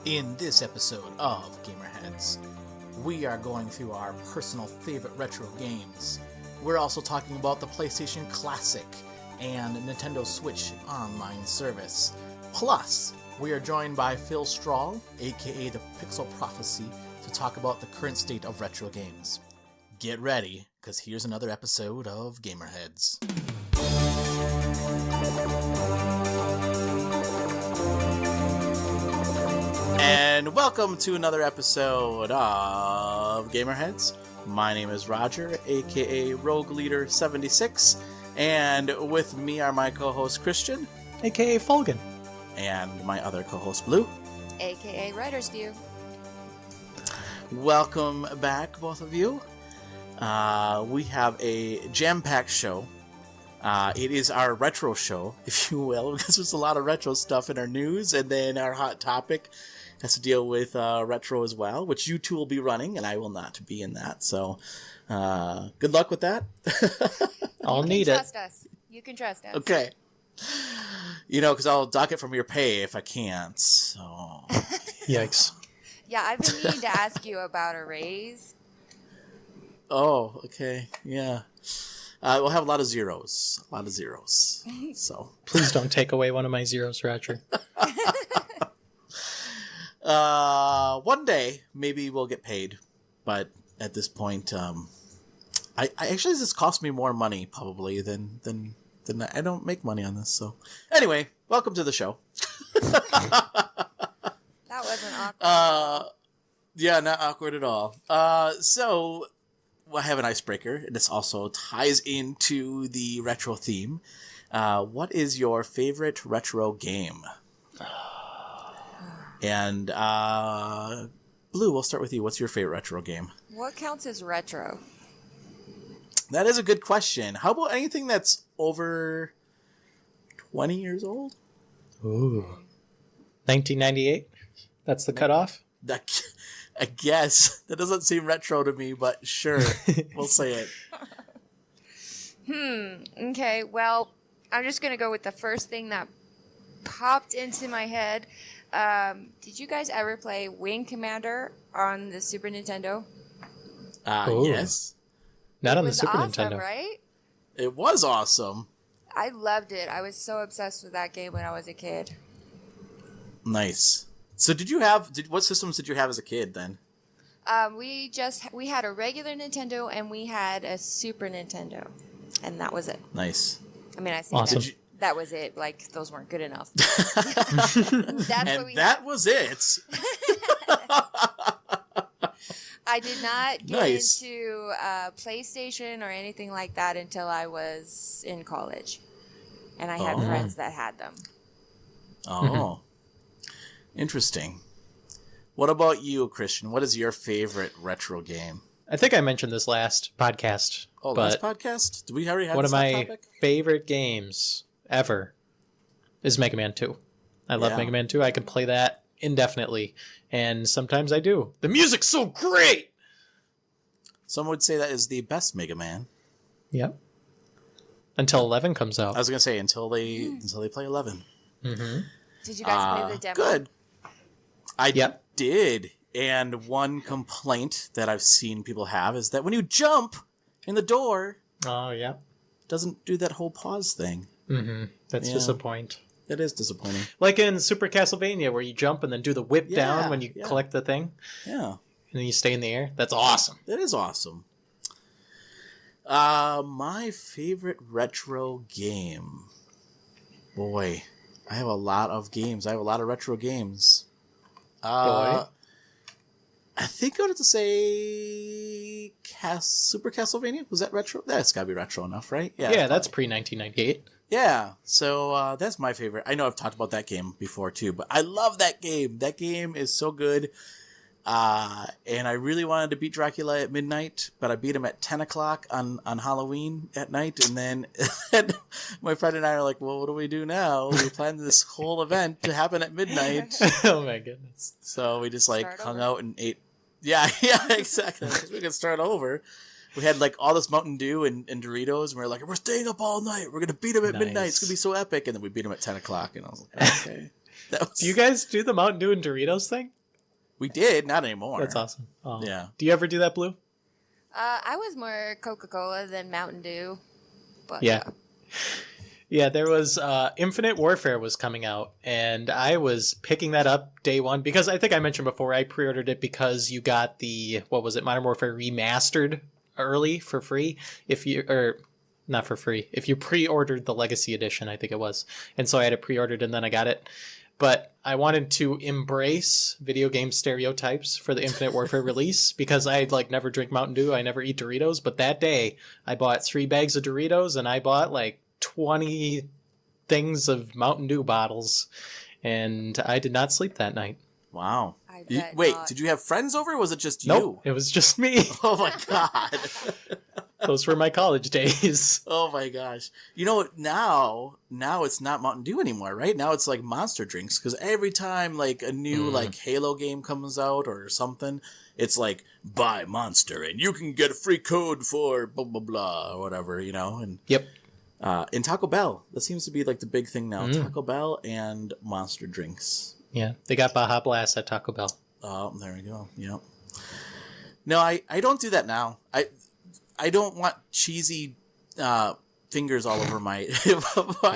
In this episode of Gamerheads, we are going through our personal favorite retro games. We're also talking about the PlayStation Classic and Nintendo Switch online service. Plus, we are joined by Phil Strahl, a.k.a. the Pixel Prophecy, to talk about the current state of retro games. Get ready, because here's another episode of Gamerheads. And welcome to another episode of Gamerheads. My name is Roger, a.k.a. Rogue Leader 76, and with me are my co-host Christian, a.k.a. Fulgan, and my other co-host Blue, a.k.a. Writer's View. Welcome back, both of you. We have a jam-packed show. It is our retro show, if you will, because there's a lot of retro stuff in our news, and then our hot topic has to deal with retro as well, which you two will be running, and I will not be in that. So, good luck with that. I'll need it. Trust us. You can trust us. Okay. You know, because I'll dock it from your pay if I can't. So, yikes. Yeah, I've been meaning to ask you about a raise. Oh, okay. Yeah. We'll have a lot of zeros. So please don't take away one of my zeros, Roger. One day maybe we'll get paid, but at this point, I actually this cost me more money probably than I don't make money on this. So anyway, welcome to the show. That wasn't awkward. Yeah, not awkward at all. So I have an icebreaker, and this also ties into the retro theme. What is your favorite retro game? And Blue, we'll start with you. What's your favorite retro game? What counts as retro? That is a good question. How about anything that's over 20 years old? Ooh. 1998? That's the cutoff? I guess. That doesn't seem retro to me, but sure. We'll say it. Okay, well, I'm just going to go with the first thing that popped into my head. Did you guys ever play Wing Commander on the Super Nintendo? Yes. Not on the Super awesome, Nintendo. Right? It was awesome. I loved it. I was so obsessed with that game when I was a kid. Nice. So what systems did you have as a kid then? We had a regular Nintendo and we had a Super Nintendo, and that was it. Nice. I mean, I say awesome. that was it. Like, those weren't good enough. That was it. I did not get Nice. into PlayStation or anything like that until I was in college, and I had friends that had them. Oh. Interesting. What about you, Christian? What is your favorite retro game? I think I mentioned this last podcast. Oh, last podcast? Did we already have one this of my topic? favorite games ever is Mega Man 2. I love Mega Man 2. I could play that indefinitely, and sometimes I do. The music's so great! Some would say that is the best Mega Man. Yep. Until 11 comes out. I was going to say, until they play 11. Mm-hmm. Did you guys play the demo? Good. I did. And one complaint that I've seen people have is that when you jump in the door, Oh, yeah. it doesn't do that whole pause thing. Mm-hmm. That's disappointing. That is disappointing. Like in Super Castlevania, where you jump and then do the whip down when you collect the thing. Yeah. And then you stay in the air. That's awesome. That is awesome. My favorite retro game. Boy, I have a lot of games. I have a lot of retro games. Boy. I think I would have to say Super Castlevania. Was that retro? That's got to be retro enough, right? Yeah, that's pre-1998. Yeah, so that's my favorite. I know I've talked about that game before too, but I love that game. That game is so good. And I really wanted to beat Dracula at midnight, but I beat him at 10 o'clock on Halloween at night. And then my friend and I are like, well, what do we do now? We planned this whole event to happen at midnight. Oh my goodness. So we just hung out and ate. Yeah, exactly. We could start over. We had all this Mountain Dew and Doritos, and we were like, we're staying up all night. We're going to beat him at midnight. It's going to be so epic. And then we beat him at 10 o'clock. And I was like, okay. Do you guys do the Mountain Dew and Doritos thing? We did, not anymore. That's awesome. Oh. Yeah. Do you ever do that, Blue? I was more Coca-Cola than Mountain Dew. But, Yeah. Yeah, there was Infinite Warfare was coming out, and I was picking that up day one because I think I mentioned before I pre-ordered it because you got the, what was it, Modern Warfare Remastered early for free. Not for free. If you pre-ordered the Legacy Edition, I think it was. And so I had it pre-ordered and then I got it. But I wanted to embrace video game stereotypes for the Infinite Warfare release because I never drink Mountain Dew. I never eat Doritos. But that day I bought 3 bags of Doritos and I bought 20 things of Mountain Dew bottles. And I did not sleep that night. Wow. Wait, did you have friends over or was it just you? Nope, it was just me. Oh my God. Those were my college days. Oh my gosh. You know what? Now it's not Mountain Dew anymore, right? Now it's Monster drinks because every time a new Halo game comes out or something, it's buy Monster and you can get a free code for blah blah blah or whatever, and Yep. And Taco Bell. That seems to be the big thing now. Taco Bell and Monster drinks. Yeah, they got Baja Blast at Taco Bell. Oh, there we go. Yep. No, I don't do that now. I don't want cheesy fingers all over my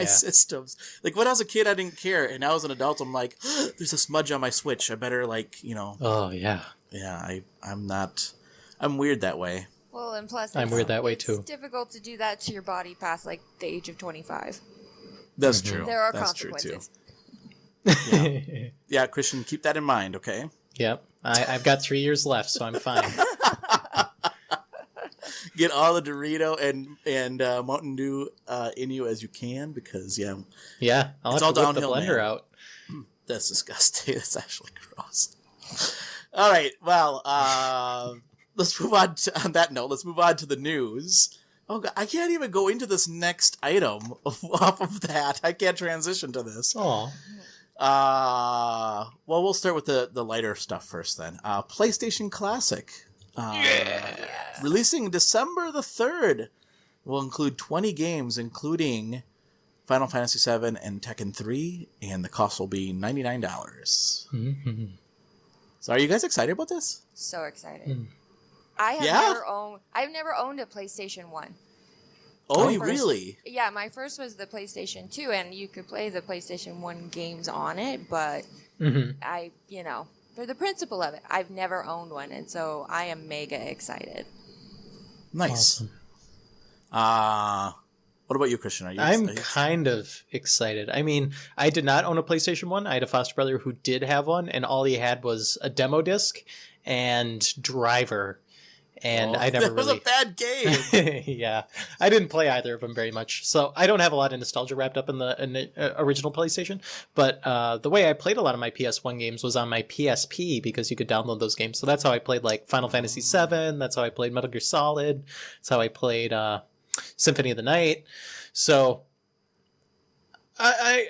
systems. When I was a kid, I didn't care, and now as an adult, I'm like, there's a smudge on my Switch. I better Oh yeah. Yeah, I'm weird that way. Well, and plus, I'm weird that way too. It's difficult to do that to your body past the age of 25. That's true. There are That's consequences. True too. Yeah, Christian, keep that in mind, okay? Yep. I've got 3 years left, so I'm fine. Get all the Dorito and Mountain Dew in you as you can because Yeah, I'll it's have all to whip the downhill, blender man. out. That's disgusting. That's actually gross. All right, well, let's move on. On that note, let's move on to the news. Oh, God, I can't even go into this next item off of that. I can't transition to this. Oh. Well, we'll start with the lighter stuff first then. PlayStation Classic. Releasing December the 3rd. Will include 20 games, including Final Fantasy VII and Tekken 3, and the cost will be $99. Mm-hmm. So are you guys excited about this? So excited. Mm. I've never owned a PlayStation 1. Oh, My you first- really? Yeah, my first was the PlayStation 2, and you could play the PlayStation 1 games on it, but Mm-hmm. for the principle of it, I've never owned one, and so I am mega excited. Nice. Awesome. What about you, Christian? I'm kind of excited. I mean, I did not own a PlayStation 1. I had a foster brother who did have one, and all he had was a demo disc and Driver. And I never that was really... a bad game. Yeah, I didn't play either of them very much, so I don't have a lot of nostalgia wrapped up in the original PlayStation. But the way I played a lot of my PS1 games was on my PSP because you could download those games. So that's how I played Final Fantasy VII. That's how I played Metal Gear Solid. That's how I played Symphony of the Night. So I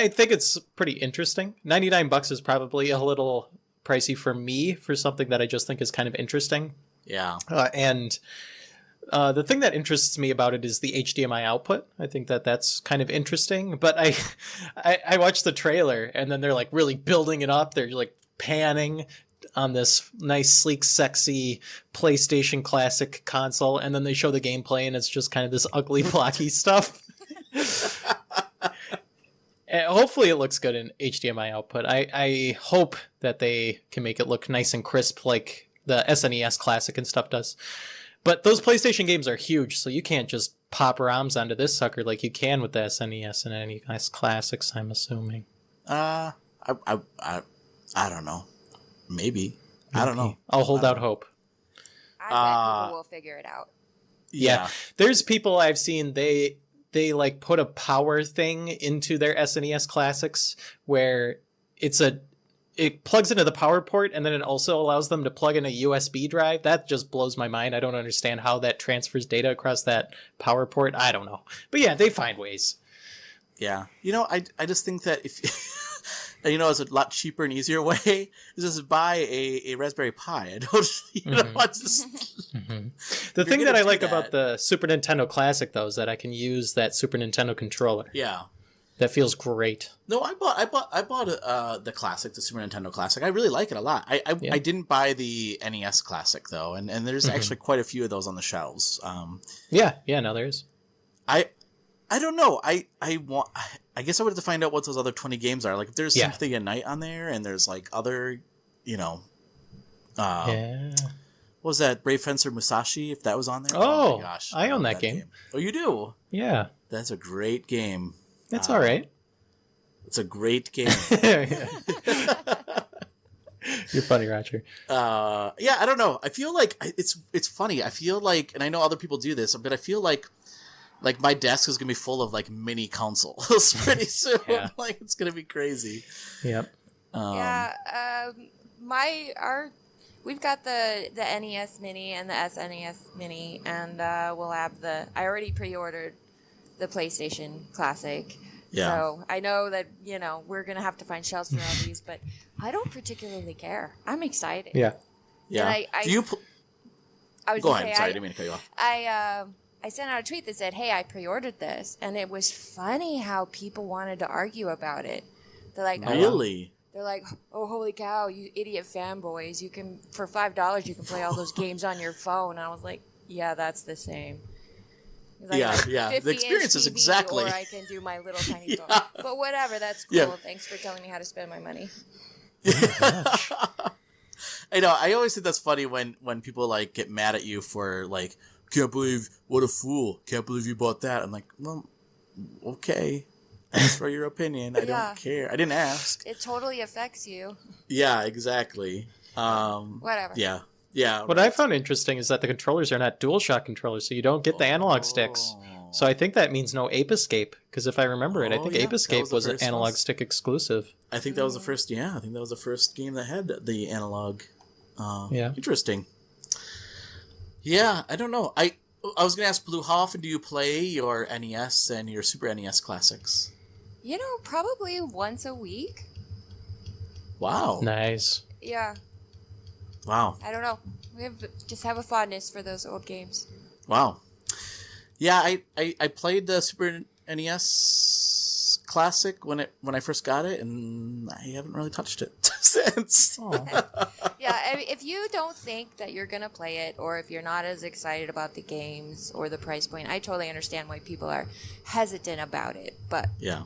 think it's pretty interesting. $99 is probably a little pricey for me for something that I just think is kind of interesting. Yeah. And the thing that interests me about it is the HDMI output. I think that's kind of interesting. But I watched the trailer and then they're really building it up. They're panning on this nice, sleek, sexy PlayStation Classic console. And then they show the gameplay and it's just kind of this ugly, blocky stuff. Hopefully it looks good in HDMI output. I hope that they can make it look nice and crisp like the SNES Classic and stuff does. But those PlayStation games are huge, so you can't just pop ROMs onto this sucker like you can with the SNES and NES Classics, I'm assuming. I don't know. Maybe. I don't know. I'll hold out hope. I bet people will figure it out. Yeah. There's people I've seen, they put a power thing into their SNES Classics where it plugs into the power port and then it also allows them to plug in a USB drive. That just blows my mind. I don't understand how that transfers data across that power port. I don't know. But yeah, they find ways. Yeah. I just think that if it's a lot cheaper and easier way is just buy a Raspberry Pi. I don't I just The thing that I like about the Super Nintendo Classic though is that I can use that Super Nintendo controller. Yeah. That feels great. No, I bought the classic, the Super Nintendo Classic. I really like it a lot. I didn't buy the NES Classic though, and there's actually quite a few of those on the shelves. Yeah, no, there is. I don't know. I guess I would have to find out what those other 20 games are. Like if there's Symphony of Night on there, and there's like other, what was that, Brave Fencer Musashi? If that was on there, oh my gosh, I own that game. Oh, you do? Yeah, that's a great game. It's all right. It's a great game. You're funny, Roger. Yeah, I don't know. I feel like it's funny. I feel like, and I know other people do this, but I feel like my desk is gonna be full of like mini consoles pretty soon. Yeah. Like it's gonna be crazy. Yep. We've got the NES Mini and the SNES Mini, and we'll have I already pre-ordered the PlayStation Classic. Yeah. So I know that, we're going to have to find shelves for all these, but I don't particularly care. I'm excited. Yeah. Yeah. Do you... Go ahead. Sorry, I didn't mean to cut you off. I sent out a tweet that said, hey, I pre-ordered this. And it was funny how people wanted to argue about it. They're like, really? They're like, oh, holy cow, you idiot fanboys. You can, for $5, you can play all those games on your phone. And I was like, yeah, that's the same. Like yeah. The experience is exactly. Or I can do my little tiny phone. But whatever, that's cool. Yeah. Thanks for telling me how to spend my money. I know. I always think that's funny when people like get mad at you for like, can't believe, what a fool. Can't believe you bought that. I'm like, well, okay. Thanks for your opinion. I don't care. I didn't ask. It totally affects you. Yeah, exactly. Whatever. Yeah. Yeah. What I found interesting is that the controllers are not DualShock controllers, so you don't get the analog sticks. So I think that means no Ape Escape, because if I remember it, I think Ape Escape was an analog stick exclusive. I think that was the first. Yeah, I think that was the first game that had the analog. Yeah. Interesting. Yeah, I don't know. I was gonna ask Blue, how often do you play your NES and your Super NES classics? Probably once a week. Wow. Nice. Yeah. Wow. I don't know. Just have a fondness for those old games. Wow. Yeah, I played the Super NES Classic when I first got it, and I haven't really touched it since. Yeah, if you don't think that you're gonna play it, or if you're not as excited about the games or the price point, I totally understand why people are hesitant about it. But yeah,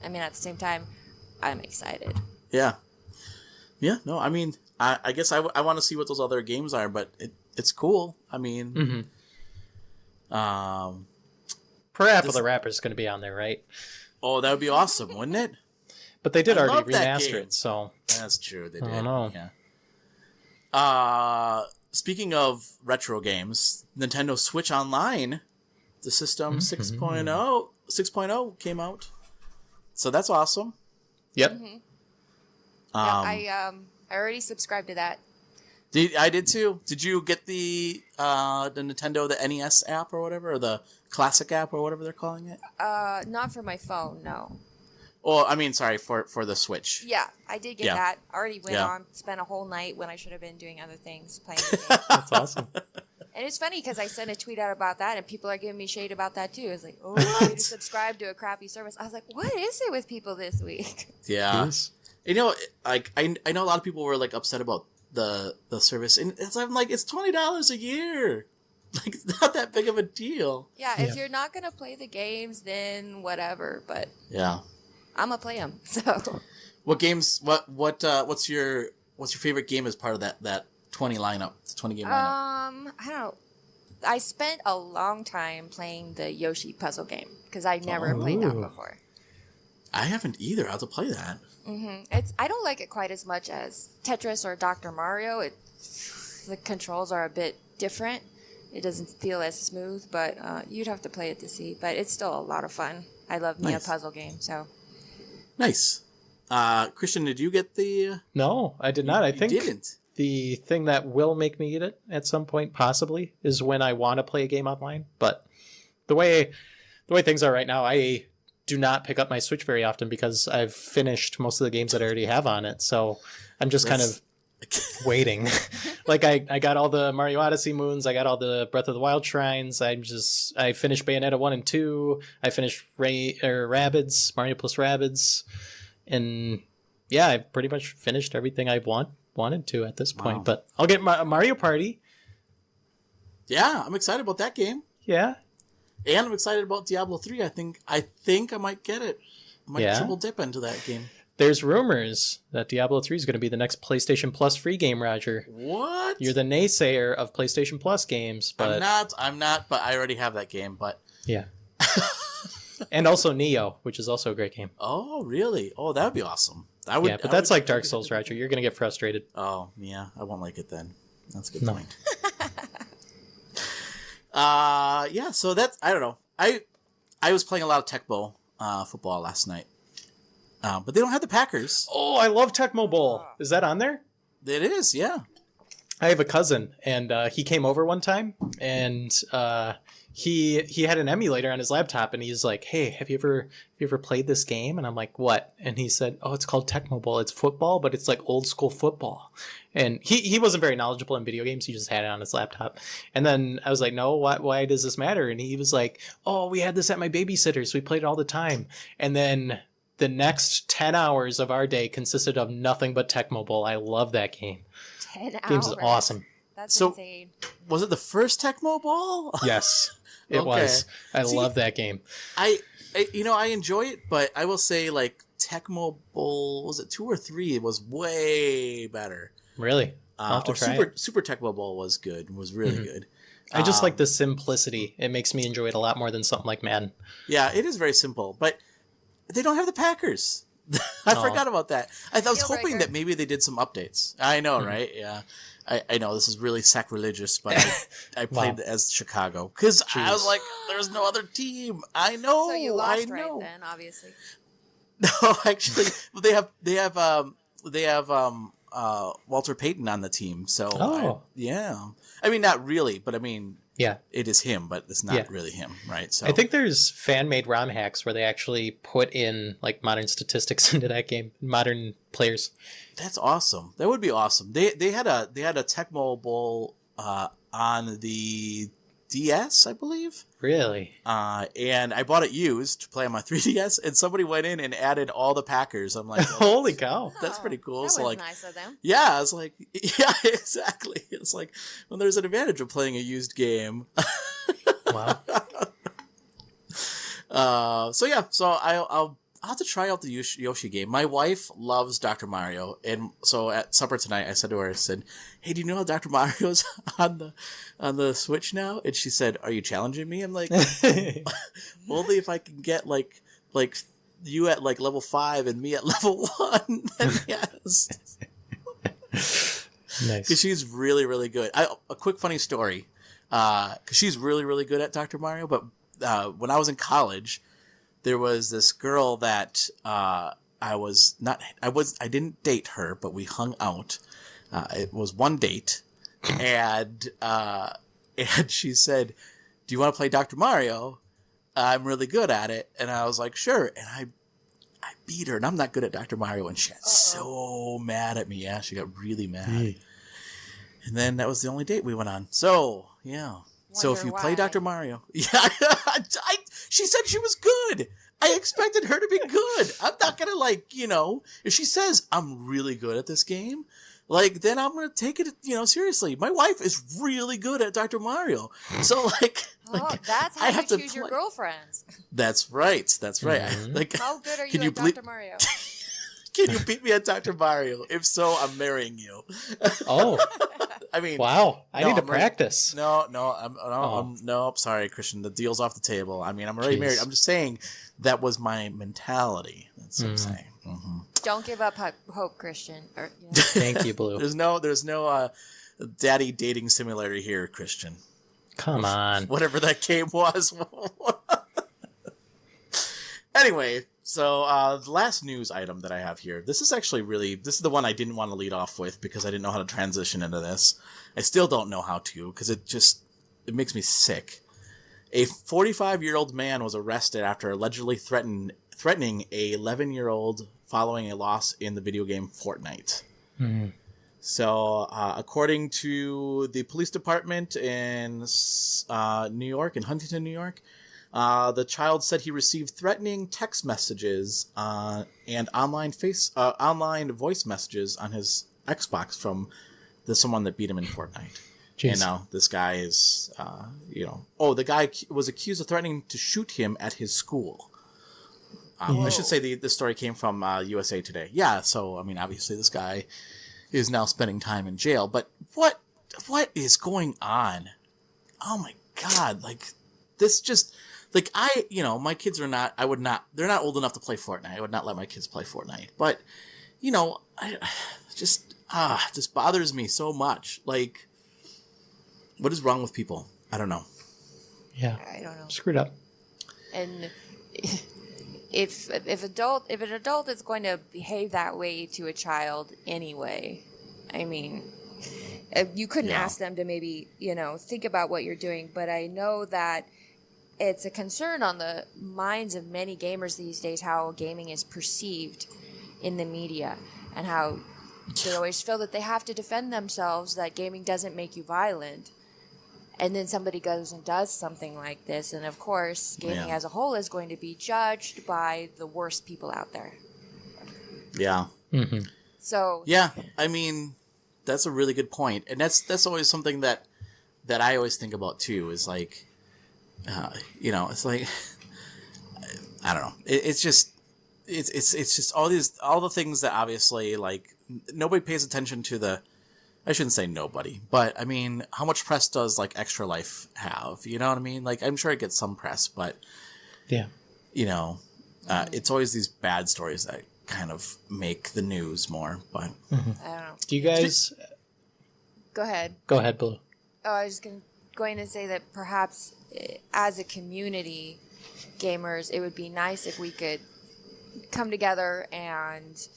I mean, at the same time, I'm excited. Yeah. Yeah. No, I mean, I guess I want to see what those other games are, but it's cool. I mean, Parappa the Rapper is going to be on there, right? Oh, that would be awesome, wouldn't it? But they did already that remaster game. it, so that's true. They did. I don't know. Yeah. Speaking of retro games, Nintendo Switch Online, the system 6.0 came out, so that's awesome. Yep. Mm-hmm. I already subscribed to that. I did too. Did you get the Nintendo, the NES app or whatever, or the Classic app or whatever they're calling it? Not for my phone, no. Oh, I mean, sorry, for the Switch. Yeah, I did get that. Already went on, spent a whole night when I should have been doing other things, playing the game. That's awesome. And it's funny because I sent a tweet out about that, and people are giving me shade about that too. It's like, oh, I need to subscribe to a crappy service. I was like, what is it with people this week? Yeah. Yes. You know, like I know a lot of people were like upset about the service, and I'm like, it's $20 a year. Like, it's not that big of a deal. Yeah, if you're not gonna play the games, then whatever. But yeah, I'm gonna play them. So, what games? What's your favorite game as part of that 20 lineup? 20 game lineup. I don't know. I spent a long time playing the Yoshi puzzle game because I never played that before. I haven't either. I'll have to play that. Mm-hmm. I don't like it quite as much as Tetris or Dr. Mario. The controls are a bit different. It doesn't feel as smooth, but you'd have to play it to see. But it's still a lot of fun. I love me a puzzle game, so. Nice. Christian, did you get the... No, I did not. I think didn't. The thing that will make me get it at some point, possibly, is when I want to play a game online. But the way things are right now, I do not pick up my Switch very often because I've finished most of the games that I already have on it. So I'm just kind of waiting Like I got all the Mario Odyssey moons. I got all the Breath of the Wild shrines. I finished Bayonetta 1 and 2. I finished Rabbids, Mario plus Rabbids. And yeah, I pretty much finished everything I wanted to at this point. Wow. But I'll get Mario Party. Yeah, I'm excited about that game. Yeah. And I'm excited about Diablo 3. I think I might get it. I might triple dip into that game. There's rumors that Diablo 3 is going to be the next PlayStation Plus free game, Roger. What? You're the naysayer of PlayStation Plus games, but... I'm not, but I already have that game, but... Yeah. And also Neo, which is also a great game. Oh, really? Oh, that would be awesome. But that's like Dark Souls, Roger. You're going to get frustrated. Oh, yeah. I won't like it then. That's a good No. point. Yeah, so that's... I don't know. I was playing a lot of Tecmo football last night. But they don't have the Packers. Oh, I love Tecmo Bowl. Is that on there? It is, yeah. I have a cousin, and he came over one time, and he had an emulator on his laptop, and he's like, "Hey, have you ever played this game?" And I'm like, "What?" And he said, "Oh, it's called Tecmo Bowl. It's football, but it's like old school football." And he wasn't very knowledgeable in video games. He just had it on his laptop. And then I was like, "No, why does this matter?" And he was like, "Oh, we had this at my babysitter's. We played it all the time." And then the next 10 hours of our day consisted of nothing but Tecmo Bowl. I love that game. 10 hours. Game's awesome. That's So- insane. Was it the first Tecmo Bowl? Yes, it Okay. was. I See, love that game. I enjoy it, but I will say, like, Tecmo Bowl, was it 2 or 3? It was way better. Really? I'll have to Or try Super it. Super Tecmo Bowl was good. Was really good. I just like the simplicity. It makes me enjoy it a lot more than something like Madden. Yeah, it is very simple, but they don't have the Packers. I forgot about that. I was Deal hoping breaker. that maybe they did some updates. I know, right? Yeah. I know this is really sacrilegious, but I played as Chicago because I was like, "There's no other team." I know, So you lost I right know. then, obviously. No, actually, they have Walter Payton on the team. So Oh. I mean, not really, but I mean, Yeah. it is him, but it's not Yeah. really him, right? So I think there's fan-made ROM hacks where they actually put in like modern statistics into that game, modern players. that's awesome. That would be awesome. They had a Tecmo Bowl on the DS, I believe. Really? And I bought it used to play on my 3DS, and somebody went in and added all the Packers. I'm like, well, Holy cow. that's pretty cool. That So, was like, nice of them. yeah, it's like, yeah, exactly. It's like, well, there's an advantage of playing a used game. Wow. So I'll have to try out the Yoshi game. My wife loves Dr. Mario, and so at supper tonight, I said to her, I said, "Hey, do you know how Dr. Mario's on the Switch now?" And she said, "Are you challenging me?" I'm like, "Only if I can get like you at like level 5 and me at level 1." Then yes. Nice. Because she's really, really good. A quick funny story. Because she's really, really good at Dr. Mario. But when I was in college, there was this girl that I didn't date her, but we hung out. It was one date, and she said, "Do you want to play Dr. Mario? I'm really good at it." And I was like, "Sure." And I beat her, and I'm not good at Dr. Mario, and she got so mad at me. Yeah, she got really mad. And then that was the only date we went on. So, yeah. So if Wonder you play why. Dr. Mario... Yeah, she said she was good. I expected her to be good. I'm not going to, if she says, "I'm really good at this game," then I'm going to take it, seriously. My wife is really good at Dr. Mario. So, Oh, that's how I you have to choose your play- girlfriends. That's right. Mhm. How good are Can you you at Dr. Mario? Can you beat me at Dr. Mario? If so, I'm marrying you. Oh, I mean... wow. I No, need to I'm ready. practice. No, sorry, Christian. The deal's off the table. I mean, I'm already Jeez. married. I'm just saying that was my mentality. That's what I'm saying. Mm-hmm. Don't give up hope, Christian. Or, Thank you, Blue. There's no daddy dating simulator here, Christian. Come on. Whatever that game was. Anyway, so the last news item that I have here, this is the one I didn't want to lead off with because I didn't know how to transition into this. I still don't know how to because it makes me sick. A 45-year-old man was arrested after allegedly threatening a 11-year-old following a loss in the video game Fortnite. Mhm. So, according to the police department in New York, in Huntington, New York, the child said he received threatening text messages and online voice messages on his Xbox from someone that beat him in Fortnite. Jeez. And now this guy is, the guy was accused of threatening to shoot him at his school. I should say the story came from USA Today. Yeah, so, I mean, obviously this guy is now spending time in jail. But what is going on? Oh, my God. Like, this just... Like, my kids are not... They're not old enough to play Fortnite. I would not let my kids play Fortnite. But, just bothers me so much. Like, what is wrong with people? I don't know. Yeah. I don't know. Screwed up. And... If an adult is going to behave that way to a child anyway, I mean, you couldn't ask them to maybe, think about what you're doing. But I know that it's a concern on the minds of many gamers these days how gaming is perceived in the media and how they always feel that they have to defend themselves, that gaming doesn't make you violent. And then somebody goes and does something like this. And, of course, gaming as a whole is going to be judged by the worst people out there. Yeah. Mm-hmm. So... Yeah, I mean, that's a really good point. And that's always something that I always think about, too, is like, it's like, I don't know. It's just all the things that obviously, like, nobody pays attention to I shouldn't say nobody, but I mean, how much press does like Extra Life have? You know what I mean? Like, I'm sure it gets some press, but yeah, it's always these bad stories that kind of make the news more. But I don't know. Do you guys? Go ahead. Go ahead, Blue. Oh, I was going to say that perhaps as a community, gamers, it would be nice if we could come together and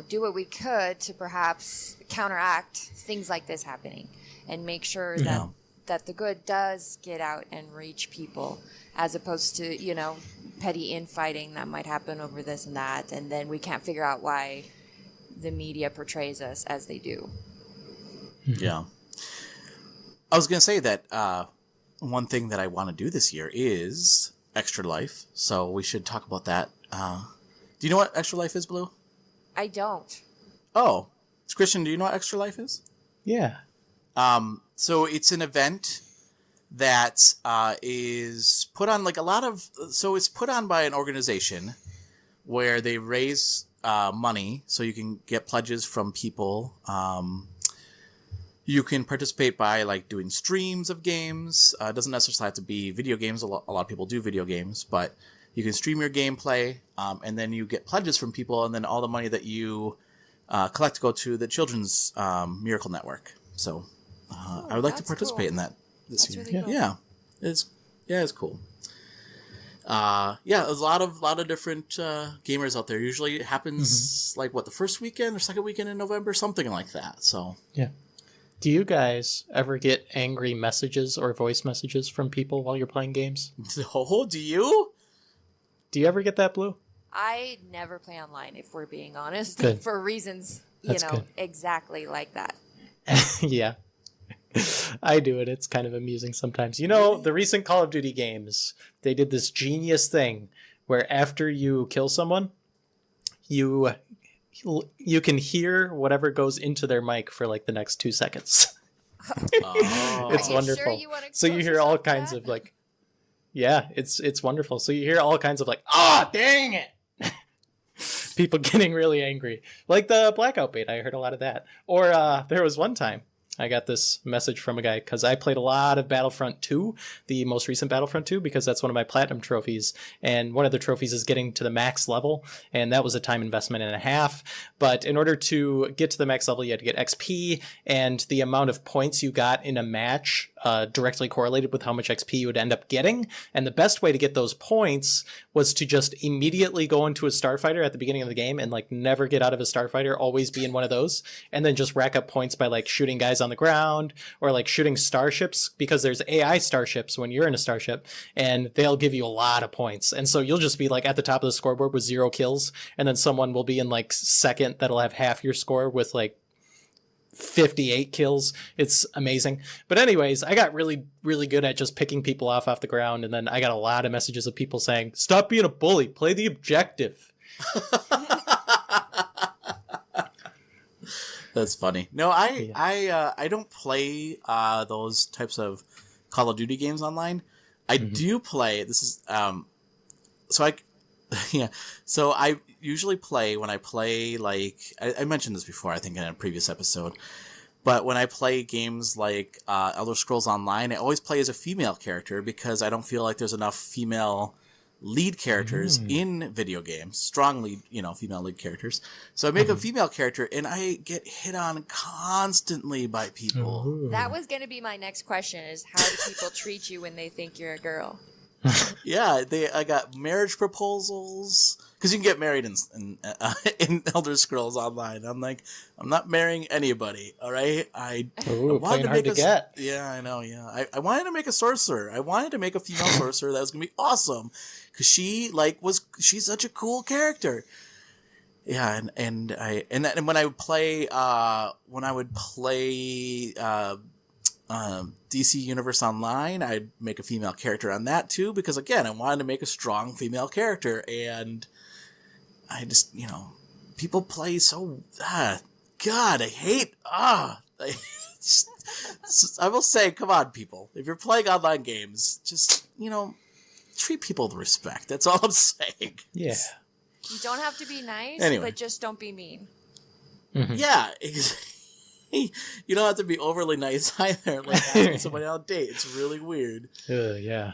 do what we could to perhaps counteract things like this happening and make sure that the good does get out and reach people, as opposed to, petty infighting that might happen over this and that, and then we can't figure out why the media portrays us as they do. Yeah. I was going to say that one thing that I want to do this year is Extra Life, so we should talk about that. Do you know what Extra Life is, Blue? I don't. Oh, Christian, do you know what Extra Life is? Yeah. So it's an event that is put on it's put on by an organization where they raise money so you can get pledges from people. You can participate by like doing streams of games. It doesn't necessarily have to be video games. A lot of people do video games, but you can stream your gameplay, and then you get pledges from people, and then all the money that you collect go to the Children's Miracle Network. So I would like to participate in that this year. Really cool. Yeah, it's cool. There's a lot of different gamers out there. Usually it happens the first weekend or second weekend in November, something like that. So yeah. Do you guys ever get angry messages or voice messages from people while you're playing games? Oh, do you? Do you ever get that, Blue? I never play online, if we're being honest, Good. for reasons, That's good. exactly like that. Yeah. I do it. It's kind of amusing sometimes. The recent Call of Duty games, they did this genius thing where after you kill someone, you can hear whatever goes into their mic for like the next 2 seconds. It's wonderful. So you hear all kinds of like, yeah, it's wonderful. So you hear all kinds of like, dang it. People getting really angry. Like the Blackout bait, I heard a lot of that. Or there was one time I got this message from a guy because I played a lot of Battlefront 2, the most recent Battlefront 2, because that's one of my platinum trophies. And one of the trophies is getting to the max level. And that was a time investment and a half. But in order to get to the max level, you had to get XP. And the amount of points you got in a match directly correlated with how much XP you would end up getting. And the best way to get those points was to just immediately go into a starfighter at the beginning of the game and like never get out of a starfighter, always be in one of those, and then just rack up points by like shooting guys on the ground or like shooting starships, because there's AI starships when you're in a starship and they'll give you a lot of points. And so you'll just be like at the top of the scoreboard with 0 kills, and then someone will be in like second that'll have half your score with like 58 kills. It's amazing. But anyways, I got really, really good at just picking people off the ground. And then I got a lot of messages of people saying, stop being a bully, play the objective. That's funny. No, I don't play those types of Call of Duty games online. I do play. This is So I usually play when I play like I mentioned this before. I think in a previous episode. But when I play games like Elder Scrolls Online, I always play as a female character because I don't feel like there's enough female lead characters in video games, strong lead, female lead characters. So I make a female character and I get hit on constantly by people. That was going to be my next question is how do people treat you when they think you're a girl? Yeah, I got marriage proposals because you can get married in Elder Scrolls Online. I'm like, I'm not marrying anybody. All right, I wanted to hard to get. Yeah, I know. Yeah, I wanted to make a sorcerer. I wanted to make a female sorcerer that was gonna be awesome because she's such a cool character. Yeah, and when I would play DC Universe Online, I'd make a female character on that too, because again, I wanted to make a strong female character, and I just, people play so, God, I hate, I will say, come on, people, if you're playing online games, just, treat people with respect. That's all I'm saying. Yeah. You don't have to be nice, but just don't be mean. Mm-hmm. Yeah, you don't have to be overly nice either, like asking somebody on a date. It's really weird. Yeah.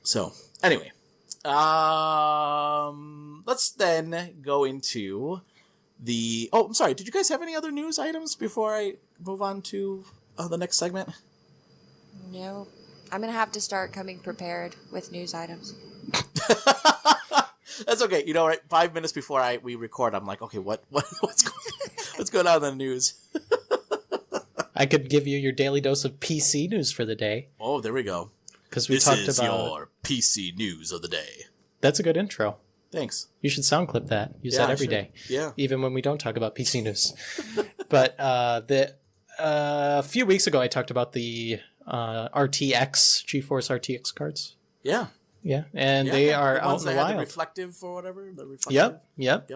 So, anyway. Let's then go into the... Oh, I'm sorry. Did you guys have any other news items before I move on to the next segment? No. I'm going to have to start coming prepared with news items. That's okay. Right? 5 minutes before we record, I'm like, okay, what's going on in the news? I could give you your daily dose of PC news for the day. Oh, there we go. Because we talked about your PC news of the day. That's a good intro. Thanks. You should sound clip that. Use that every day. Yeah. Even when we don't talk about PC news. But a few weeks ago, I talked about the GeForce RTX cards. Yeah. Yeah, and they are out in the wild. The reflective or whatever. Yep.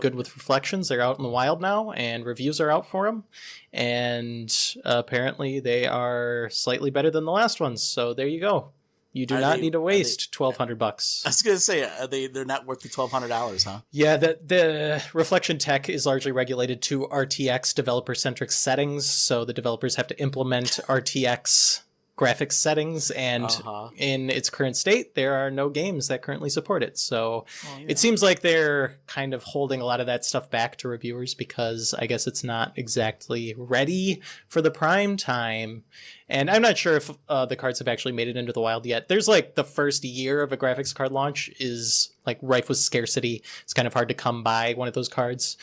Good with reflections. They're out in the wild now, and reviews are out for them. And apparently, they are slightly better than the last ones. So there you go. You do not need to waste $1,200. I was gonna say they're not worth the $1,200, huh? Yeah, the reflection tech is largely regulated to RTX developer-centric settings. So the developers have to implement RTX graphics settings, and in its current state, there are no games that currently support it. So it seems like they're kind of holding a lot of that stuff back to reviewers because I guess it's not exactly ready for the prime time. And I'm not sure if the cards have actually made it into the wild yet. There's like the first year of a graphics card launch is like rife with scarcity. It's kind of hard to come by one of those cards,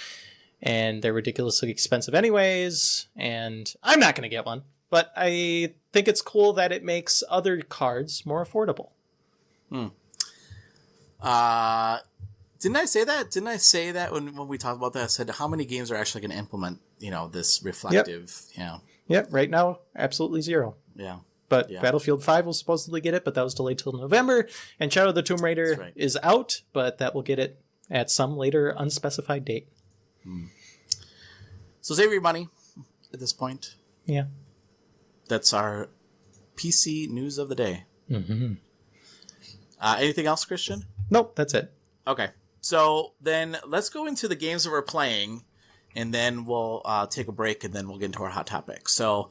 and they're ridiculously expensive anyways. And I'm not going to get one. But I think it's cool that it makes other cards more affordable. Didn't I say that? Didn't I say that when we talked about that? I said how many games are actually going to implement, this reflective, Yep, right now, absolutely zero. Yeah. But Battlefield 5 will supposedly get it, but that was delayed till November. And Shadow of the Tomb Raider is out, but that will get it at some later unspecified date. So save your money at this point. Yeah. That's our PC news of the day. Mm-hmm. Anything else, Christian? Nope, that's it. Okay. So then let's go into the games that we're playing, and then we'll take a break, and then we'll get into our hot topic. So,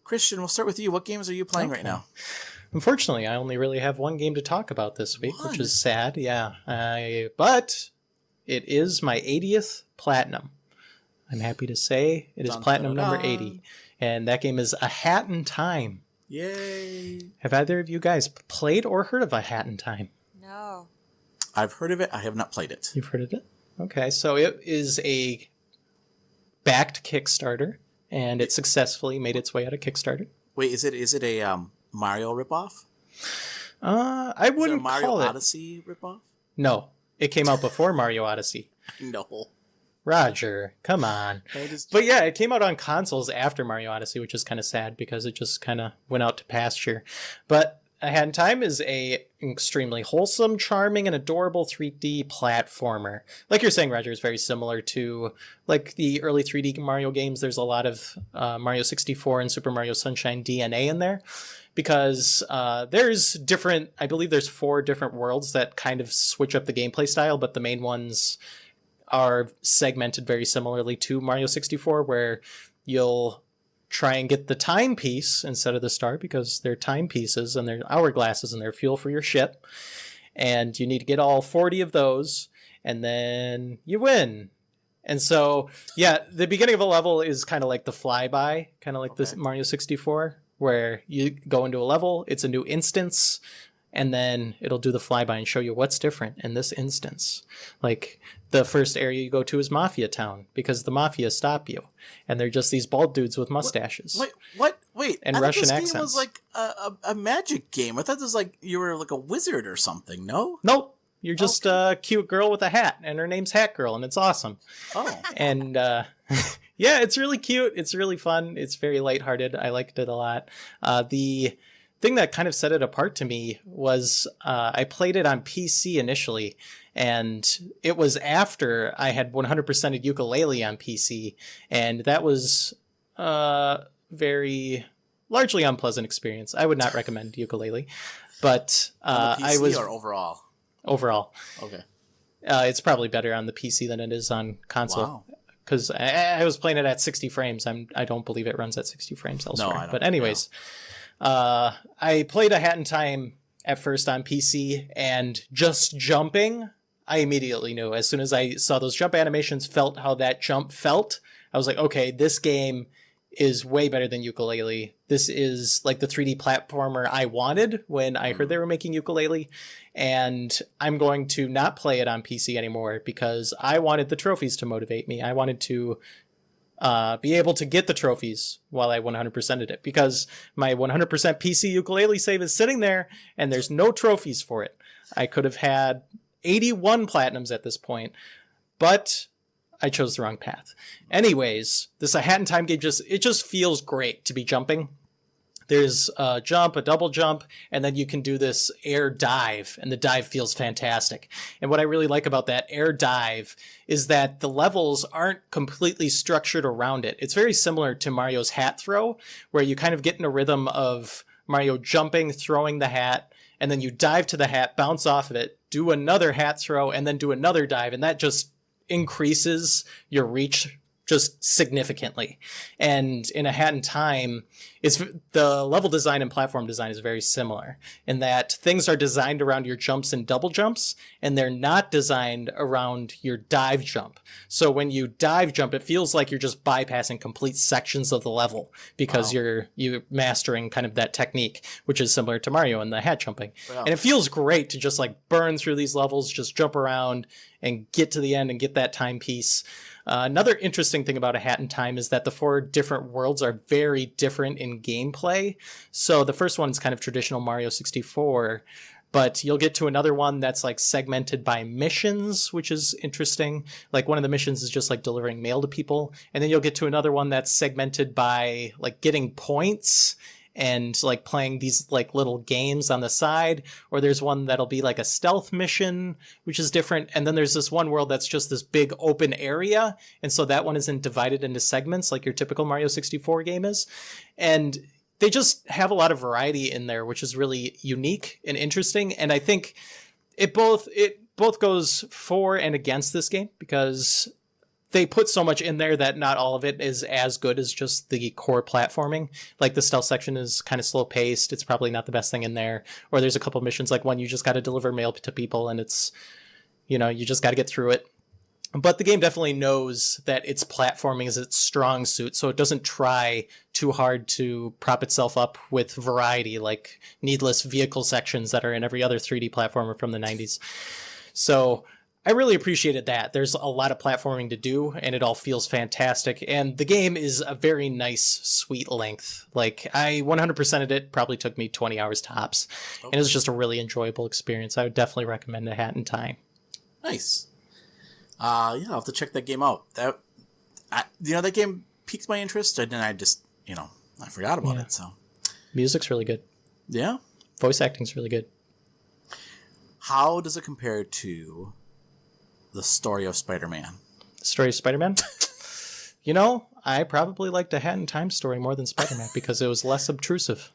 Christian, we'll start with you. What games are you playing right now? Unfortunately, I only really have one game to talk about this week, which is sad. Yeah. But it is my 80th Platinum. I'm happy to say it is Platinum number 80. And that game is A Hat in Time. Yay. Have either of you guys played or heard of A Hat in Time? No. I've heard of it. I have not played it. You've heard of it? Okay, so it is a backed Kickstarter, and it successfully made its way out of Kickstarter. Wait, is it a Mario ripoff? I wouldn't call it a Mario Odyssey Odyssey ripoff? No, it came out before Mario Odyssey. No. Roger, come on. Just... But yeah, it came out on consoles after Mario Odyssey, which is kind of sad because it just kind of went out to pasture. But A Hat in Time is a extremely wholesome, charming, and adorable 3D platformer. Like you're saying, Roger, is very similar to like the early 3D Mario games. There's a lot of Mario 64 and Super Mario Sunshine DNA in there. Because there's different, I believe there's 4 different worlds that kind of switch up the gameplay style, but the main ones are segmented very similarly to Mario 64, where you'll try and get the timepiece instead of the star because they're timepieces and they're hourglasses and they're fuel for your ship. And you need to get all 40 of those and then you win. And so, yeah, the beginning of a level is kind of like the flyby, kind of like this Mario 64, where you go into a level, it's a new instance, and then it'll do the flyby and show you what's different in this instance. Like, the first area you go to is Mafia Town, because the Mafia stop you. And they're just these bald dudes with mustaches. Wait. And I Russian thought this accents. game was like a magic game. I thought this was like you were like a wizard or something, no? Nope. You're just a cute girl with a hat, and her name's Hat Girl, and it's awesome. Oh. And, yeah, it's really cute. It's really fun. It's very lighthearted. I liked it a lot. The thing that kind of set it apart to me was I played it on PC initially, and it was after I had 100%ed Yooka-Laylee on PC, and that was a very largely unpleasant experience. I would not recommend Yooka-Laylee, but on the PC I was or overall. Overall, okay. It's probably better on the PC than it is on console. Wow. Because I was playing it at 60 frames. I don't believe it runs at 60 frames elsewhere. No, I don't. But anyways, I played A Hat in Time at first on PC, and just jumping, I immediately knew. As soon as I saw those jump animations, felt how that jump felt, I was like, okay, this game is way better than Yooka-Laylee. This is like the 3D platformer I wanted when I heard they were making Yooka-Laylee. And I'm going to not play it on PC anymore because I wanted the trophies to motivate me. I wanted to be able to get the trophies while I 100%ed it, because my 100% PC Yooka-Laylee save is sitting there and there's no trophies for it. I could have had 81 platinums at this point, but I chose the wrong path. Anyways, this A Hat in Time game just feels great to be jumping. There's a jump, a double jump, and then you can do this air dive, and the dive feels fantastic. And what I really like about that air dive is that the levels aren't completely structured around it. It's very similar to Mario's hat throw, where you kind of get in a rhythm of Mario jumping, throwing the hat, and then you dive to the hat, bounce off of it, do another hat throw, and then do another dive, and that just increases your reach just significantly. And in A Hat in Time, it's the level design and platform design is very similar in that things are designed around your jumps and double jumps, and they're not designed around your dive jump. So when you dive jump, it feels like you're just bypassing complete sections of the level because you're mastering kind of that technique, which is similar to Mario and the hat jumping. Wow. And it feels great to just like burn through these levels, just jump around and get to the end and get that timepiece. Another interesting thing about A Hat in Time is that the 4 different worlds are very different in gameplay. So the first one is kind of traditional Mario 64, but you'll get to another one that's like segmented by missions, which is interesting. Like one of the missions is just like delivering mail to people. And then you'll get to another one that's segmented by like getting points and like playing these like little games on the side, or there's one that'll be like a stealth mission, which is different. And then there's this one world that's just this big open area. And so that one isn't divided into segments like your typical Mario 64 game is. And they just have a lot of variety in there, which is really unique and interesting. And I think it both goes for and against this game because they put so much in there that not all of it is as good as just the core platforming. Like the stealth section is kind of slow paced. It's probably not the best thing in there. Or there's a couple missions, like one you just got to deliver mail to people and it's, you just got to get through it. But the game definitely knows that its platforming is its strong suit, so it doesn't try too hard to prop itself up with variety, like needless vehicle sections that are in every other 3D platformer from the 90s. So I really appreciated that. There's a lot of platforming to do, and it all feels fantastic. And the game is a very nice, sweet length. Like, I 100%ed it. Probably took me 20 hours tops. Okay. And it was just a really enjoyable experience. I would definitely recommend A Hat in Time. Nice. I'll have to check that game out. That game piqued my interest, and then I just, I forgot about it. So, music's really good. Yeah, voice acting's really good. How does it compare to the story of Spider-Man? The story of Spider-Man? I probably liked a Hat in Time story more than Spider-Man because it was less obtrusive.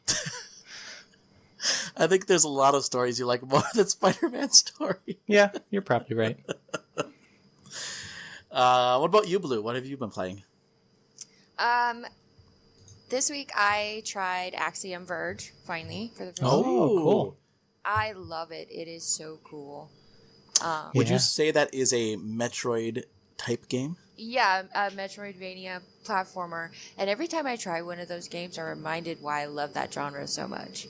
I think there's a lot of stories you like more than Spider-Man's story. Yeah, you're probably right. What about you, Blue? What have you been playing? This week I tried Axiom Verge, finally, for the first time. Oh, cool. I love it. It is so cool. Would you say that is a Metroid-type game? Yeah, a Metroidvania platformer. And every time I try one of those games, I'm reminded why I love that genre so much.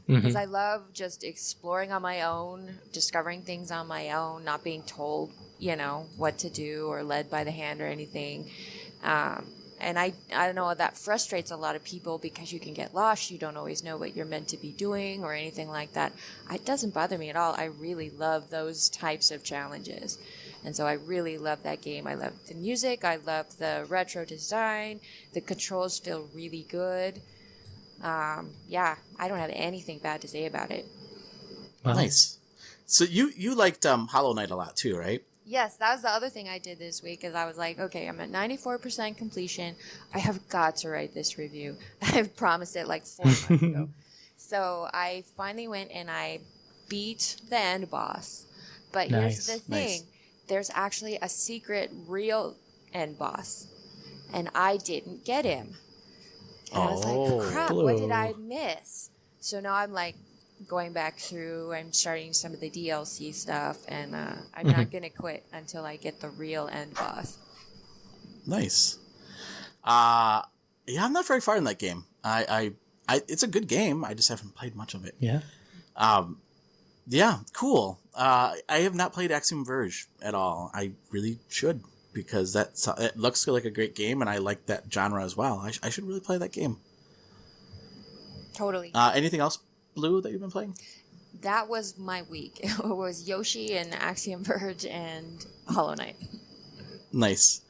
Because I love just exploring on my own, discovering things on my own, not being told, what to do or led by the hand or anything. And I know that frustrates a lot of people because you can get lost. You don't always know what you're meant to be doing or anything like that. It doesn't bother me at all. I really love those types of challenges. And so I really love that game. I love the music. I love the retro design. The controls feel really good. I don't have anything bad to say about it. Wow. Nice. So you liked Hollow Knight a lot too, right? Yes, that was the other thing I did this week is I was like, okay, I'm at 94% completion. I have got to write this review. I've promised it like 4 months ago. So I finally went and I beat the end boss. But here's the thing. Nice. There's actually a secret real end boss. And I didn't get him. And I was like, crap, what did I miss? So now I'm like going back through, I'm starting some of the DLC stuff, and I'm not going to quit until I get the real end boss. Nice. I'm not very far in that game. I it's a good game. I just haven't played much of it. Yeah. Yeah, cool. I have not played Axiom Verge at all. I really should, because it looks like a great game, and I like that genre as well. I should really play that game. Totally. Anything else, Blue, that you've been playing? That was my week. It was Yoshi and Axiom Verge and Hollow Knight. Nice.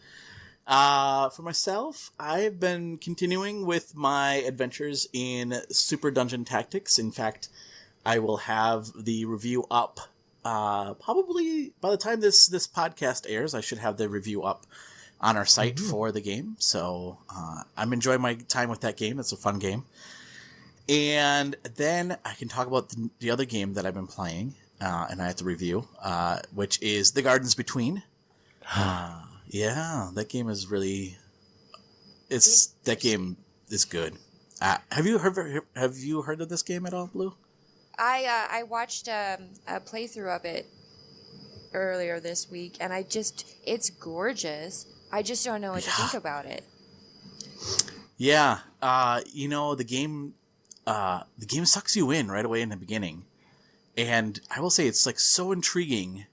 For myself, I've been continuing with my adventures in Super Dungeon Tactics. In fact, I will have the review up probably by the time this podcast airs. I should have the review up on our site for the game. So I'm enjoying my time with that game. It's a fun game. And then I can talk about the other game that I've been playing, and I have to review, which is The Gardens Between. Yeah, that game is really... that game is good. Have you heard of this game at all, Blue? I watched a playthrough of it earlier this week, and it's gorgeous. I just don't know what to think about it. Yeah, the game sucks you in right away in the beginning, and I will say it's like so intriguing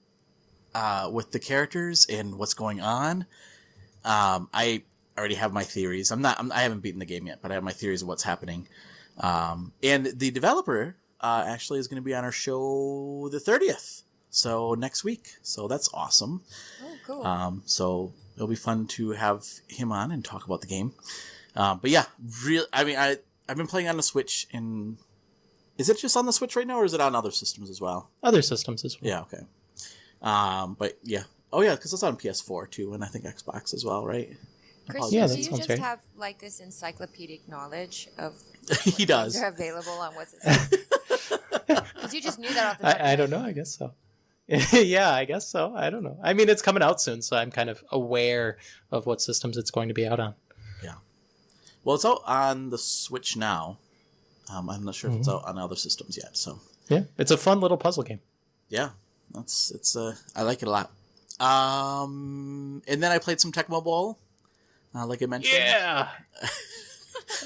with the characters and what's going on. I already have my theories. I haven't beaten the game yet, but I have my theories of what's happening. And the developer actually is going to be on our show the 30th, so next week. So that's awesome. Oh, cool. So it'll be fun to have him on and talk about the game. But yeah, I've been playing on the Switch, and is it just on the Switch right now, or is it on other systems as well? Other systems as well. Yeah, okay. But yeah. Oh yeah, because it's on PS4 too, and I think Xbox as well, right? Chris, Yeah, do that you sounds just right. have like this encyclopedic knowledge of He does. games are available on what's it? Because you just knew that off the top. I don't know. I guess so. Yeah, I guess so. I don't know. I mean, it's coming out soon, so I'm kind of aware of what systems it's going to be out on. Yeah. Well, it's out on the Switch now. I'm not sure if it's out on other systems yet. So Yeah, it's a fun little puzzle game. yeah, I like it a lot. And then I played some Tecmo Bowl, like I mentioned. Yeah.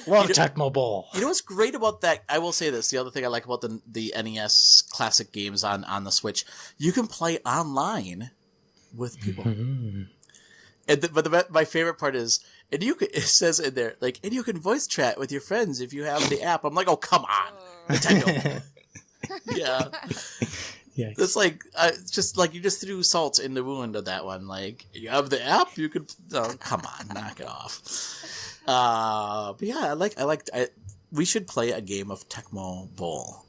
Love Tecmo Bowl. You know what's great about that? I will say this. The other thing I like about the NES classic games on the Switch, you can play online with people. But my favorite part is, it says in there, like, and you can voice chat with your friends if you have the app. I'm like, oh, come on, Nintendo. Yeah. Yeah. It's like just like you just threw salt in the wound of that one. Like, you have the app, you could. Oh, come on, knock it off. But yeah, we should play a game of Tecmo Bowl.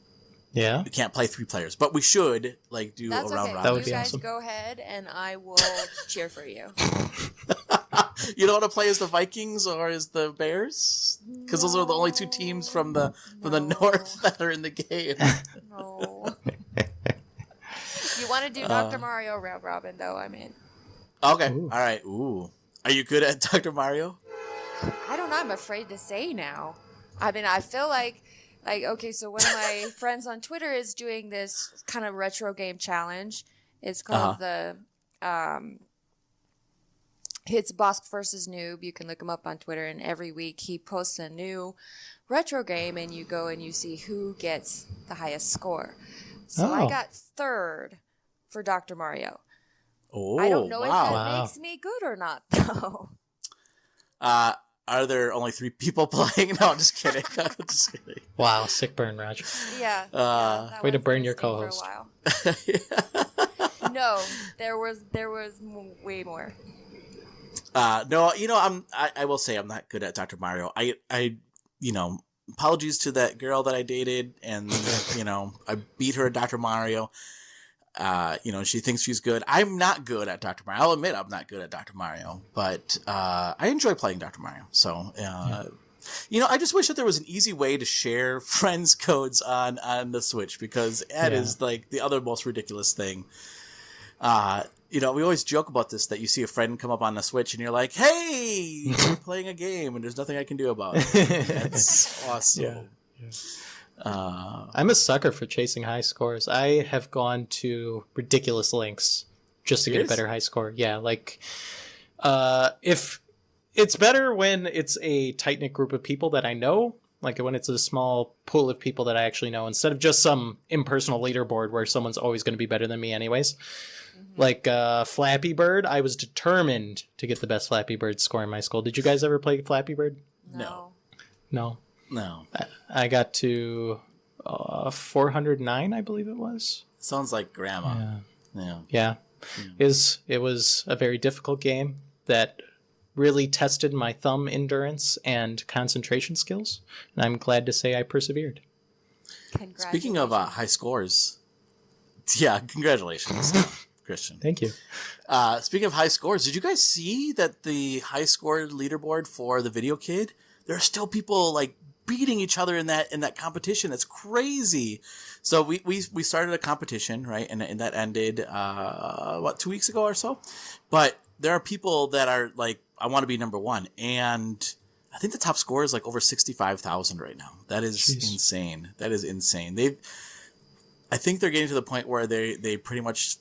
Yeah. We can't play 3 players, but we should like do That's a round okay. robin. That would be you guys awesome. go ahead, and I will cheer for you. You don't want to play as the Vikings or as the Bears? Because those are the only 2 teams from the north that are in the game. No. You want to do Dr. Mario round robin, though? I'm in. Okay. Ooh. All right. Ooh. Are you good at Dr. Mario? I don't know. I'm afraid to say now. I mean, I feel like okay, so one of my friends on Twitter is doing this kind of retro game challenge. It's called the it's Boss versus Noob. You can look him up on Twitter, and every week he posts a new retro game, and you go and you see who gets the highest score. So I got 3rd for Dr. Mario. Oh, I don't know if that Wow. makes me good or not, though. Are there only 3 people playing? No, I'm just kidding. I'm just kidding. Wow, sick burn, Roger. Yeah. that way to was burn your interesting for a co-host. while. No, there was way more. No, I will say I'm not good at Dr. Mario. I apologies to that girl that I dated, and I beat her at Dr. Mario. She thinks she's good. I'm not good at Dr. Mario. I'll admit I'm not good at Dr. Mario, but I enjoy playing Dr. Mario. So, I just wish that there was an easy way to share friends codes on the Switch, because that is like the other most ridiculous thing. We always joke about this, that you see a friend come up on the Switch and you're like, hey, we're playing a game and there's nothing I can do about it. That's awesome. Yeah. I'm a sucker for chasing high scores. I have gone to ridiculous lengths just to get a better high score. Yeah, like if it's better when it's a tight-knit group of people that I know, like when it's a small pool of people that I actually know, instead of just some impersonal leaderboard where someone's always going to be better than me anyways. Like Flappy Bird, I was determined to get the best Flappy Bird score in my school. Did you guys ever play Flappy Bird? No. No. I got to 409, I believe it was. Sounds like grandma. Yeah. It was a very difficult game that really tested my thumb endurance and concentration skills, and I'm glad to say I persevered. Speaking of high scores, congratulations, Christian. Thank you. Speaking of high scores, did you guys see that the high score leaderboard for the Video Kid? There are still people like beating each other in that competition. It's crazy. So we started a competition, right? And that ended 2 weeks ago or so. But there are people that are like, I want to be number 1, and I think the top score is like over 65,000 right now. That is insane. That is insane. I think they're getting to the point where they pretty much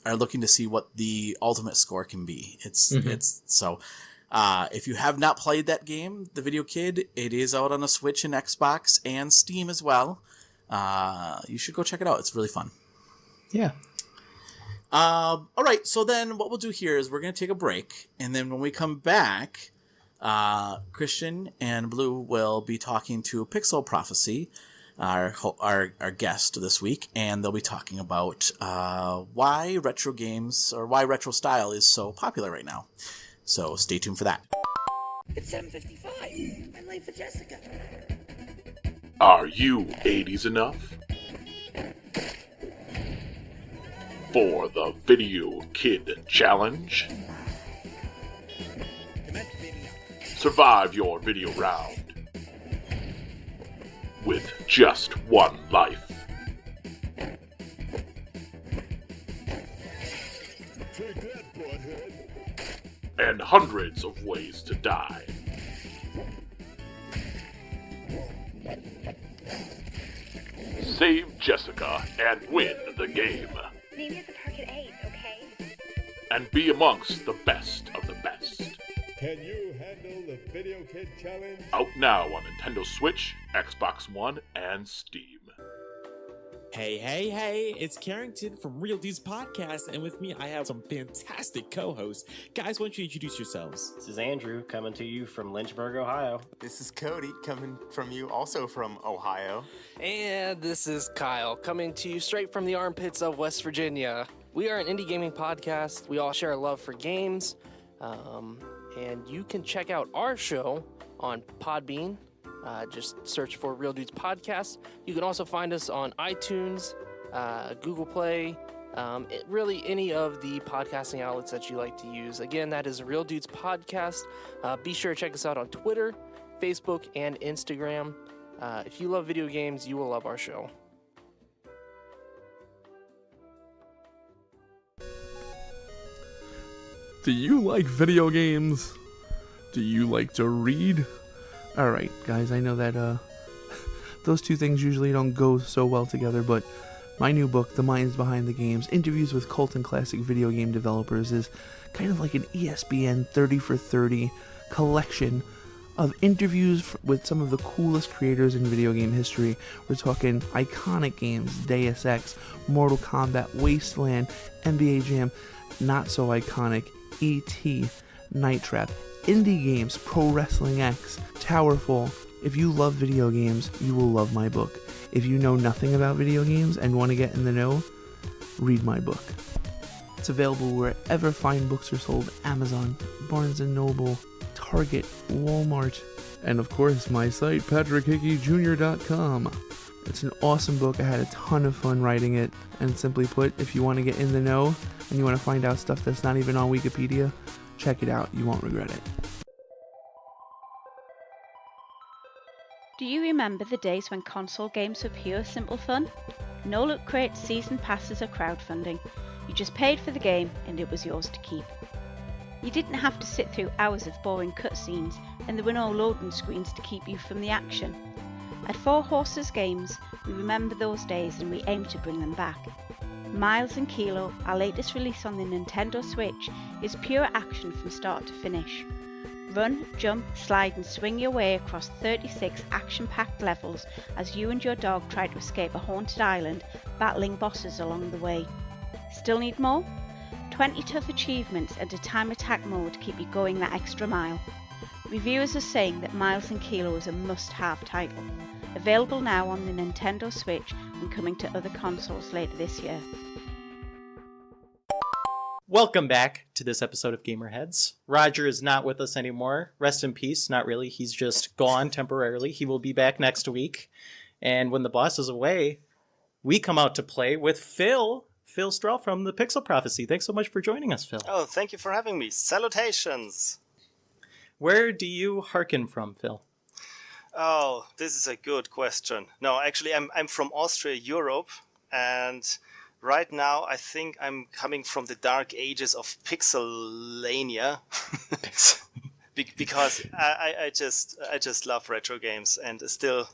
are looking to see what the ultimate score can be. If you have not played that game, The Video Kid, it is out on the Switch and Xbox and Steam as well. You should go check it out. It's really fun. Yeah. All right. So then what we'll do here is we're going to take a break. And then when we come back, Christian and Blue will be talking to Pixel Prophecy, our guest this week. And they'll be talking about why retro games or why retro style is so popular right now. So stay tuned for that. It's 7:55. I'm late for Jessica. Are you 80s enough? For the Video Kid Challenge? Survive your video round with just one life. Take that, butthead. And hundreds of ways to die. Save Jessica and win the game. Meet me at the park at 8, okay? And be amongst the best of the best. Can you handle the Video Kid Challenge? Out now on Nintendo Switch, Xbox One, and Steam. Hey, it's Carrington from Real Dudes Podcast, and with me I have some fantastic co-hosts. Guys, why don't you introduce yourselves? This is Andrew coming to you from Lynchburg, Ohio. This is Cody coming from you also from Ohio. And this is Kyle coming to you straight from the armpits of West Virginia. We are an indie gaming podcast. We all share a love for games. And you can check out our show on Podbean. Just search for Real Dudes Podcast. You can also find us on iTunes, Google Play, really any of the podcasting outlets that you like to use. Again, that is Real Dudes Podcast. Be sure to check us out on Twitter, Facebook, and Instagram. If you love video games, you will love our show. Do you like video games? Do you like to read? Alright, guys, I know that those two things usually don't go so well together, but my new book, The Minds Behind the Games, Interviews with Cult and Classic Video Game Developers, is kind of like an ESPN 30 for 30 collection of interviews with some of the coolest creators in video game history. We're talking iconic games, Deus Ex, Mortal Kombat, Wasteland, NBA Jam, not so iconic, E.T., Night Trap, indie games, Pro Wrestling X, Towerfall. If you love video games, you will love my book. If you know nothing about video games and want to get in the know, read my book. It's available wherever fine books are sold: Amazon, Barnes & Noble, Target, Walmart, and of course my site, patrickhickeyjr.com. It's an awesome book. I had a ton of fun writing it, and simply put, if you want to get in the know and you want to find out stuff that's not even on Wikipedia, check it out. You won't regret it. Do you remember the days when console games were pure simple fun? No loot crates, season passes or crowdfunding. You just paid for the game and it was yours to keep. You didn't have to sit through hours of boring cutscenes, and there were no loading screens to keep you from the action. At Four Horses Games, we remember those days and we aim to bring them back. Miles and Kilo, our latest release on the Nintendo Switch, is pure action from start to finish. Run, jump, slide and swing your way across 36 action-packed levels as you and your dog try to escape a haunted island, battling bosses along the way. Still need more? 20 tough achievements and a time attack mode keep you going that extra mile. Reviewers are saying that Miles and Kilo is a must-have title. Available now on the Nintendo Switch and coming to other consoles later this year. Welcome back to this episode of Gamerheads. Roger is not with us anymore. Rest in peace. Not really. He's just gone temporarily. He will be back next week. And when the boss is away, we come out to play with Phil Strahl from the Pixel Prophecy. Thanks so much for joining us, Phil. Oh, thank you for having me. Salutations. Where do you hearken from, Phil? Oh, this is a good question. No, actually, I'm from Austria, Europe, and right now I think I'm coming from the dark ages of Pixelania, because I just love retro games, and still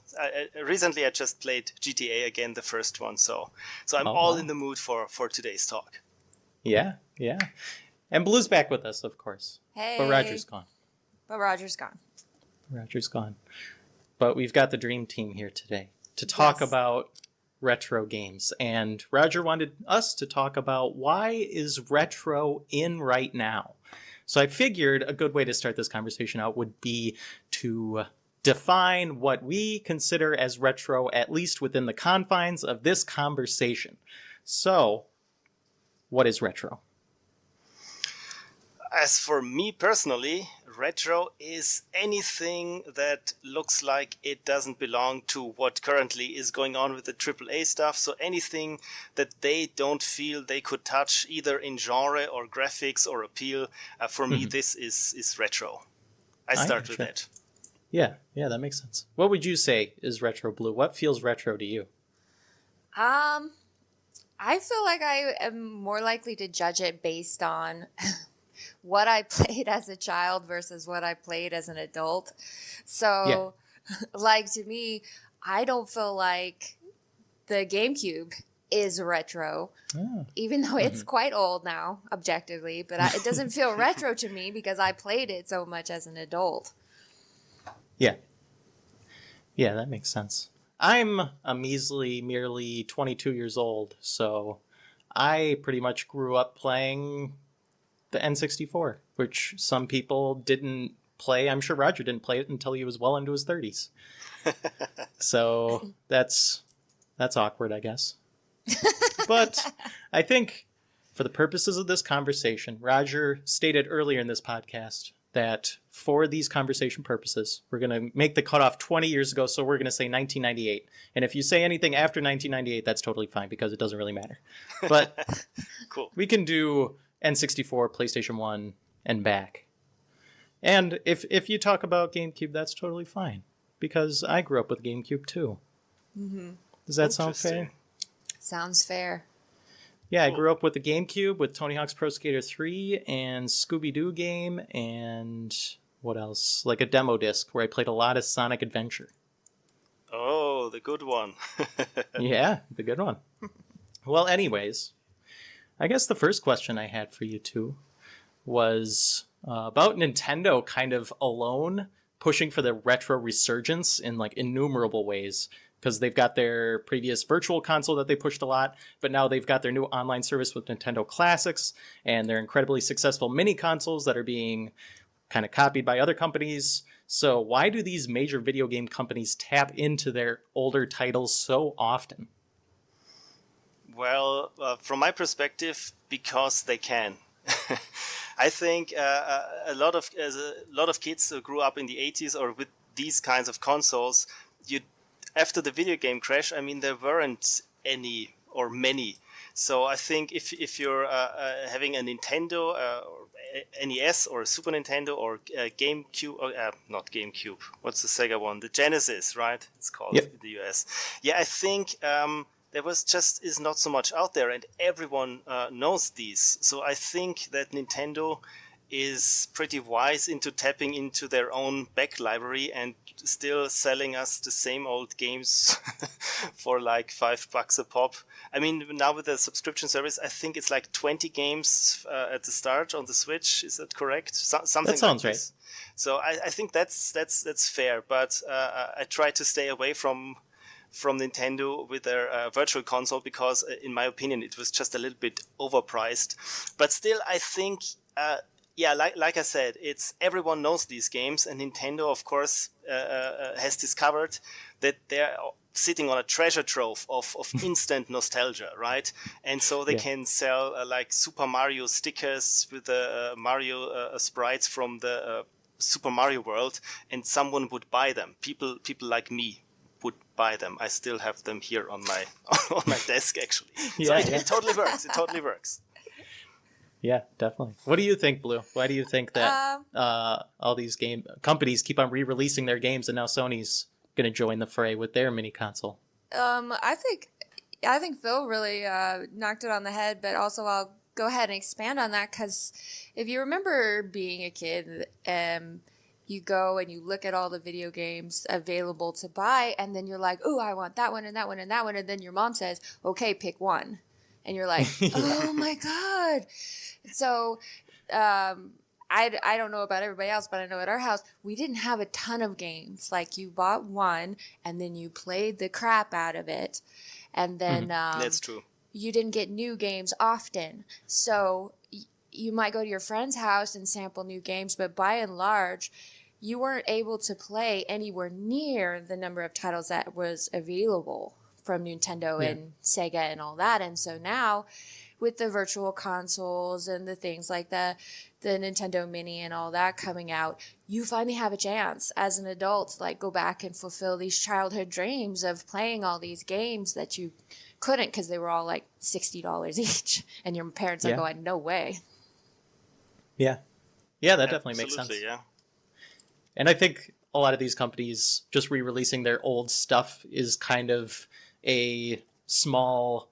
recently I just played GTA again, the first one, so I'm all in the mood for today's talk. Yeah, and Blue's back with us, of course. Hey. But Roger's gone. Roger's gone. But we've got the dream team here today to talk about retro games. And Roger wanted us to talk about why is retro in right now. So I figured a good way to start this conversation out would be to define what we consider as retro, at least within the confines of this conversation. So, what is retro? As for me personally, retro is anything that looks like it doesn't belong to what currently is going on with the AAA stuff. So anything that they don't feel they could touch either in genre or graphics or appeal, for me, this is retro. I start with that. Yeah, that makes sense. What would you say is retro, Blue? What feels retro to you? I feel like I am more likely to judge it based on what I played as a child versus what I played as an adult. So, like, to me, I don't feel like the GameCube is retro, even though it's quite old now, objectively. But it doesn't feel retro to me because I played it so much as an adult. Yeah, that makes sense. I'm a merely 22 years old, so I pretty much grew up playing the N64, which some people didn't play. I'm sure Roger didn't play it until he was well into his 30s. So that's awkward, I guess. But I think for the purposes of this conversation, Roger stated earlier in this podcast that for these conversation purposes, we're going to make the cutoff 20 years ago, so we're going to say 1998. And if you say anything after 1998, that's totally fine because it doesn't really matter. But cool. We can do N64, PlayStation 1, and back. And if you talk about GameCube, that's totally fine because I grew up with GameCube too. Mm-hmm. Does that sound fair? Sounds fair. Yeah, I grew up with the GameCube with Tony Hawk's Pro Skater 3 and Scooby-Doo game and what else? Like a demo disc where I played a lot of Sonic Adventure. Oh, the good one. Yeah, the good one. Well, anyways, I guess the first question I had for you two was about Nintendo kind of alone pushing for the retro resurgence in like innumerable ways. Because they've got their previous virtual console that they pushed a lot, but now they've got their new online service with Nintendo Classics, and their incredibly successful mini consoles that are being kind of copied by other companies. So why do these major video game companies tap into their older titles so often? Well, from my perspective, because they can. I think a lot of kids who grew up in the 80s or with these kinds of consoles, after the video game crash, I mean, there weren't any or many. So I think if you're having a Nintendo, or NES or Super Nintendo or GameCube, or not GameCube, what's the Sega one? The Genesis, right? It's called in the US. Yeah, I think there is not so much out there, and everyone knows these. So I think that Nintendo is pretty wise into tapping into their own back library and still selling us the same old games for like $5 a pop. I mean, now with the subscription service, I think it's like 20 games at the start on the Switch. Is that correct? Something that sounds like this. Right. So I think that's fair, but I try to stay away from Nintendo with their virtual console because, in my opinion, it was just a little bit overpriced. But still, I think. Yeah, like I said, it's everyone knows these games, and Nintendo, of course, has discovered that they're sitting on a treasure trove of instant nostalgia, right? And so they can sell like Super Mario stickers with the Mario sprites from the Super Mario World, and someone would buy them. People like me would buy them. I still have them here on my on my desk, actually. So it totally works. It totally works. Yeah, definitely. What do you think, Blue? Why do you think that all these game companies keep on re-releasing their games, and now Sony's going to join the fray with their mini console? I think Phil really knocked it on the head, but also I'll go ahead and expand on that because if you remember being a kid, you go and you look at all the video games available to buy, and then you're like, "Oh, I want that one and that one and that one," and then your mom says, "Okay, pick one," and you're like, "Oh my god." So, I don't know about everybody else, but I know at our house, we didn't have a ton of games. Like, you bought one, and then you played the crap out of it, and then that's true. You didn't get new games often. So, you might go to your friend's house and sample new games, but by and large, you weren't able to play anywhere near the number of titles that was available from Nintendo and Sega and all that. And so now, with the virtual consoles and the things like the Nintendo Mini and all that coming out, you finally have a chance as an adult to like go back and fulfill these childhood dreams of playing all these games that you couldn't because they were all like $60 each, and your parents are going, "No way." Yeah, that definitely makes sense. Yeah, and I think a lot of these companies just re-releasing their old stuff is kind of a small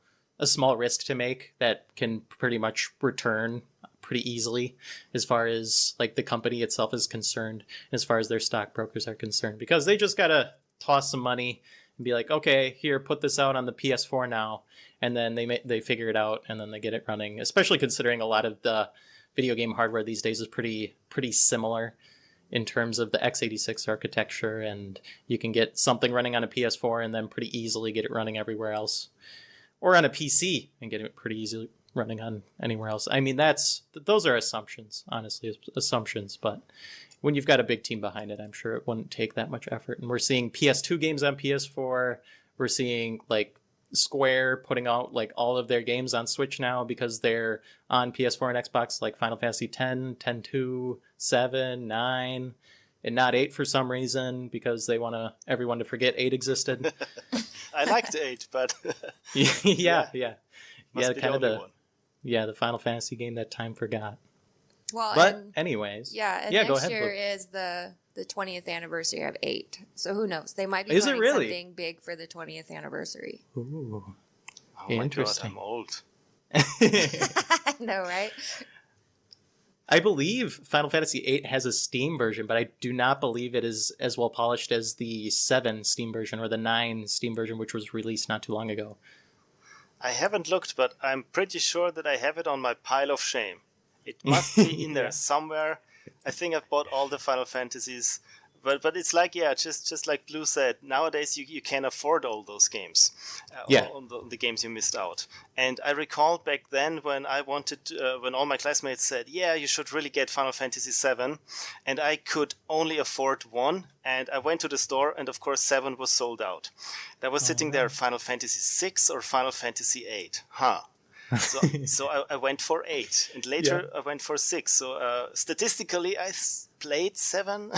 risk to make that can pretty much return pretty easily as far as like the company itself is concerned, as far as their stockbrokers are concerned, because they just gotta toss some money and be like, okay, here, put this out on the PS4 now, and then they figure it out and then they get it running, especially considering a lot of the video game hardware these days is pretty similar. in terms of the x86 architecture, and you can get something running on a PS4 and then pretty easily get it running everywhere else, or on a PC and get it pretty easily running on anywhere else. I mean, those are assumptions, honestly, assumptions, but when you've got a big team behind it, I'm sure it wouldn't take that much effort. And we're seeing PS2 games on PS4. We're seeing like Square putting out like all of their games on Switch now because they're on PS4 and Xbox, like Final Fantasy X, 10-2, 7, 9, and not 8 for some reason because they want everyone to forget 8 existed. I liked 8, but yeah, Must be kind the of only one. the Final Fantasy game that time forgot. Well, but anyways, and go next ahead, year Luke. is the 20th anniversary of 8. So who knows? They might be Is it planning really? something big for the 20th anniversary. Ooh, Oh my interesting. God, I'm old. I know, right? I believe Final Fantasy VIII has a Steam version, but I do not believe it is as well polished as the 7 Steam version or the 9 Steam version, which was released not too long ago. I haven't looked, but I'm pretty sure that I have it on my pile of shame. It must be in there somewhere. I think I've bought all the Final Fantasies. But it's like, just like Blue said, nowadays you can afford all those games. All the games you missed out. And I recall back then when I wanted to, when all my classmates said, yeah, you should really get Final Fantasy VII. And I could only afford 1. And I went to the store and of course 7 was sold out. I was sitting there, Final Fantasy VI or Final Fantasy VIII? So I went for 8, and later I went for 6. So statistically, I played 7.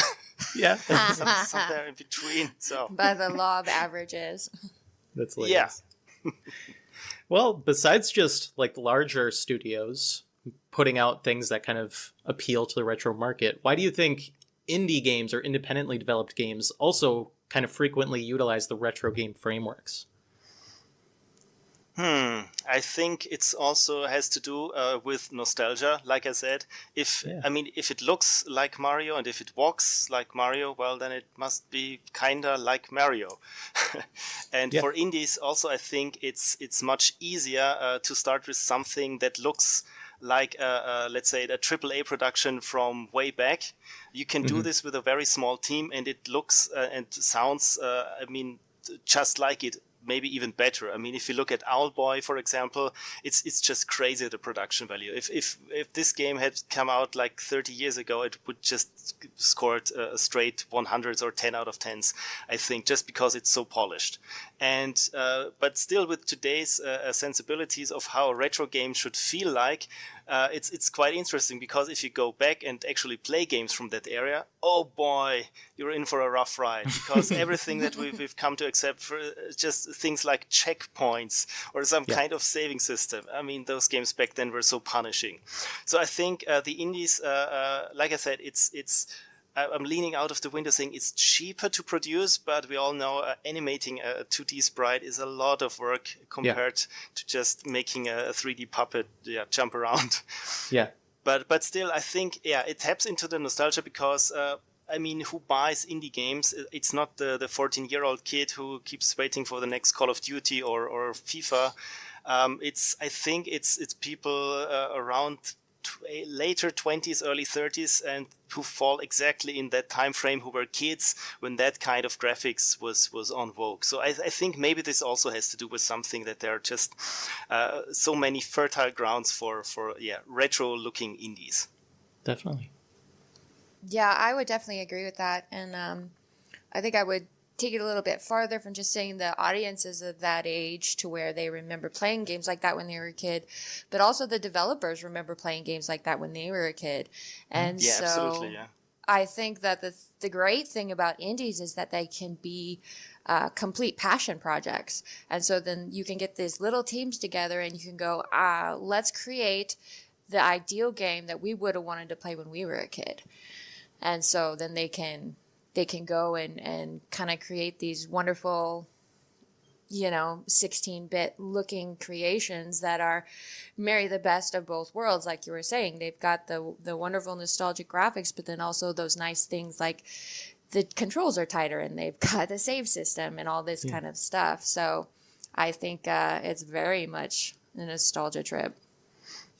Somewhere in between. So By the law of averages. That's hilarious. Well, besides just like larger studios putting out things that kind of appeal to the retro market, why do you think indie games or independently developed games also kind of frequently utilize the retro game frameworks? I think it's also has to do with nostalgia. Like I said, if it looks like Mario and if it walks like Mario, well, then it must be kinda like Mario. And for indies, also, I think it's much easier to start with something that looks like let's say a AAA production from way back. You can do this with a very small team, and it looks and sounds, just like it. Maybe even better. I mean, if you look at Owlboy, for example, it's just crazy, the production value. If this game had come out like 30 years ago, it would just scored a straight 100s or 10 out of 10s, I think, just because it's so polished. And but still, with today's sensibilities of how a retro game should feel like, it's quite interesting, because if you go back and actually play games from that area, oh boy, you're in for a rough ride, because everything that we've come to accept for just things like checkpoints or some kind of saving system. I mean, those games back then were so punishing. So I think the indies, like I said, I'm leaning out of the window saying it's cheaper to produce, but we all know animating a 2D sprite is a lot of work compared to just making a 3D puppet jump around. Yeah. But still, I think, it taps into the nostalgia, because who buys indie games? It's not the 14-year-old kid who keeps waiting for the next Call of Duty or FIFA. I think it's people around later 20s, early 30s, and who fall exactly in that time frame, who were kids when that kind of graphics was on vogue. So I think maybe this also has to do with something, that there are just so many fertile grounds for retro-looking indies. Definitely. Yeah, I would definitely agree with that. And I think I would take it a little bit farther from just saying the audiences of that age to where they remember playing games like that when they were a kid, but also the developers remember playing games like that when they were a kid. And so absolutely, yeah. I think that the great thing about indies is that they can be complete passion projects. And so then you can get these little teams together and you can go, let's create the ideal game that we would have wanted to play when we were a kid. And so then they can go and kind of create these wonderful, 16-bit looking creations that are marry the best of both worlds. Like you were saying, they've got the wonderful nostalgic graphics, but then also those nice things like the controls are tighter and they've got a save system and all this kind of stuff. So I think it's very much a nostalgia trip.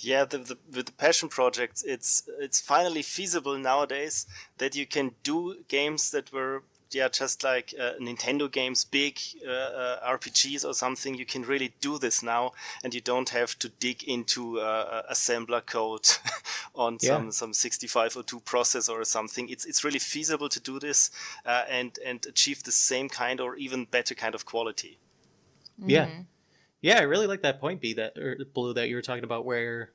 Yeah, with the passion projects, it's finally feasible nowadays that you can do games that were just like Nintendo games, big RPGs or something. You can really do this now, and you don't have to dig into assembler code on some 6502 processor or something. It's really feasible to do this and achieve the same kind or even better kind of quality. Mm-hmm. Yeah, I really like that point, Blue, that you were talking about, where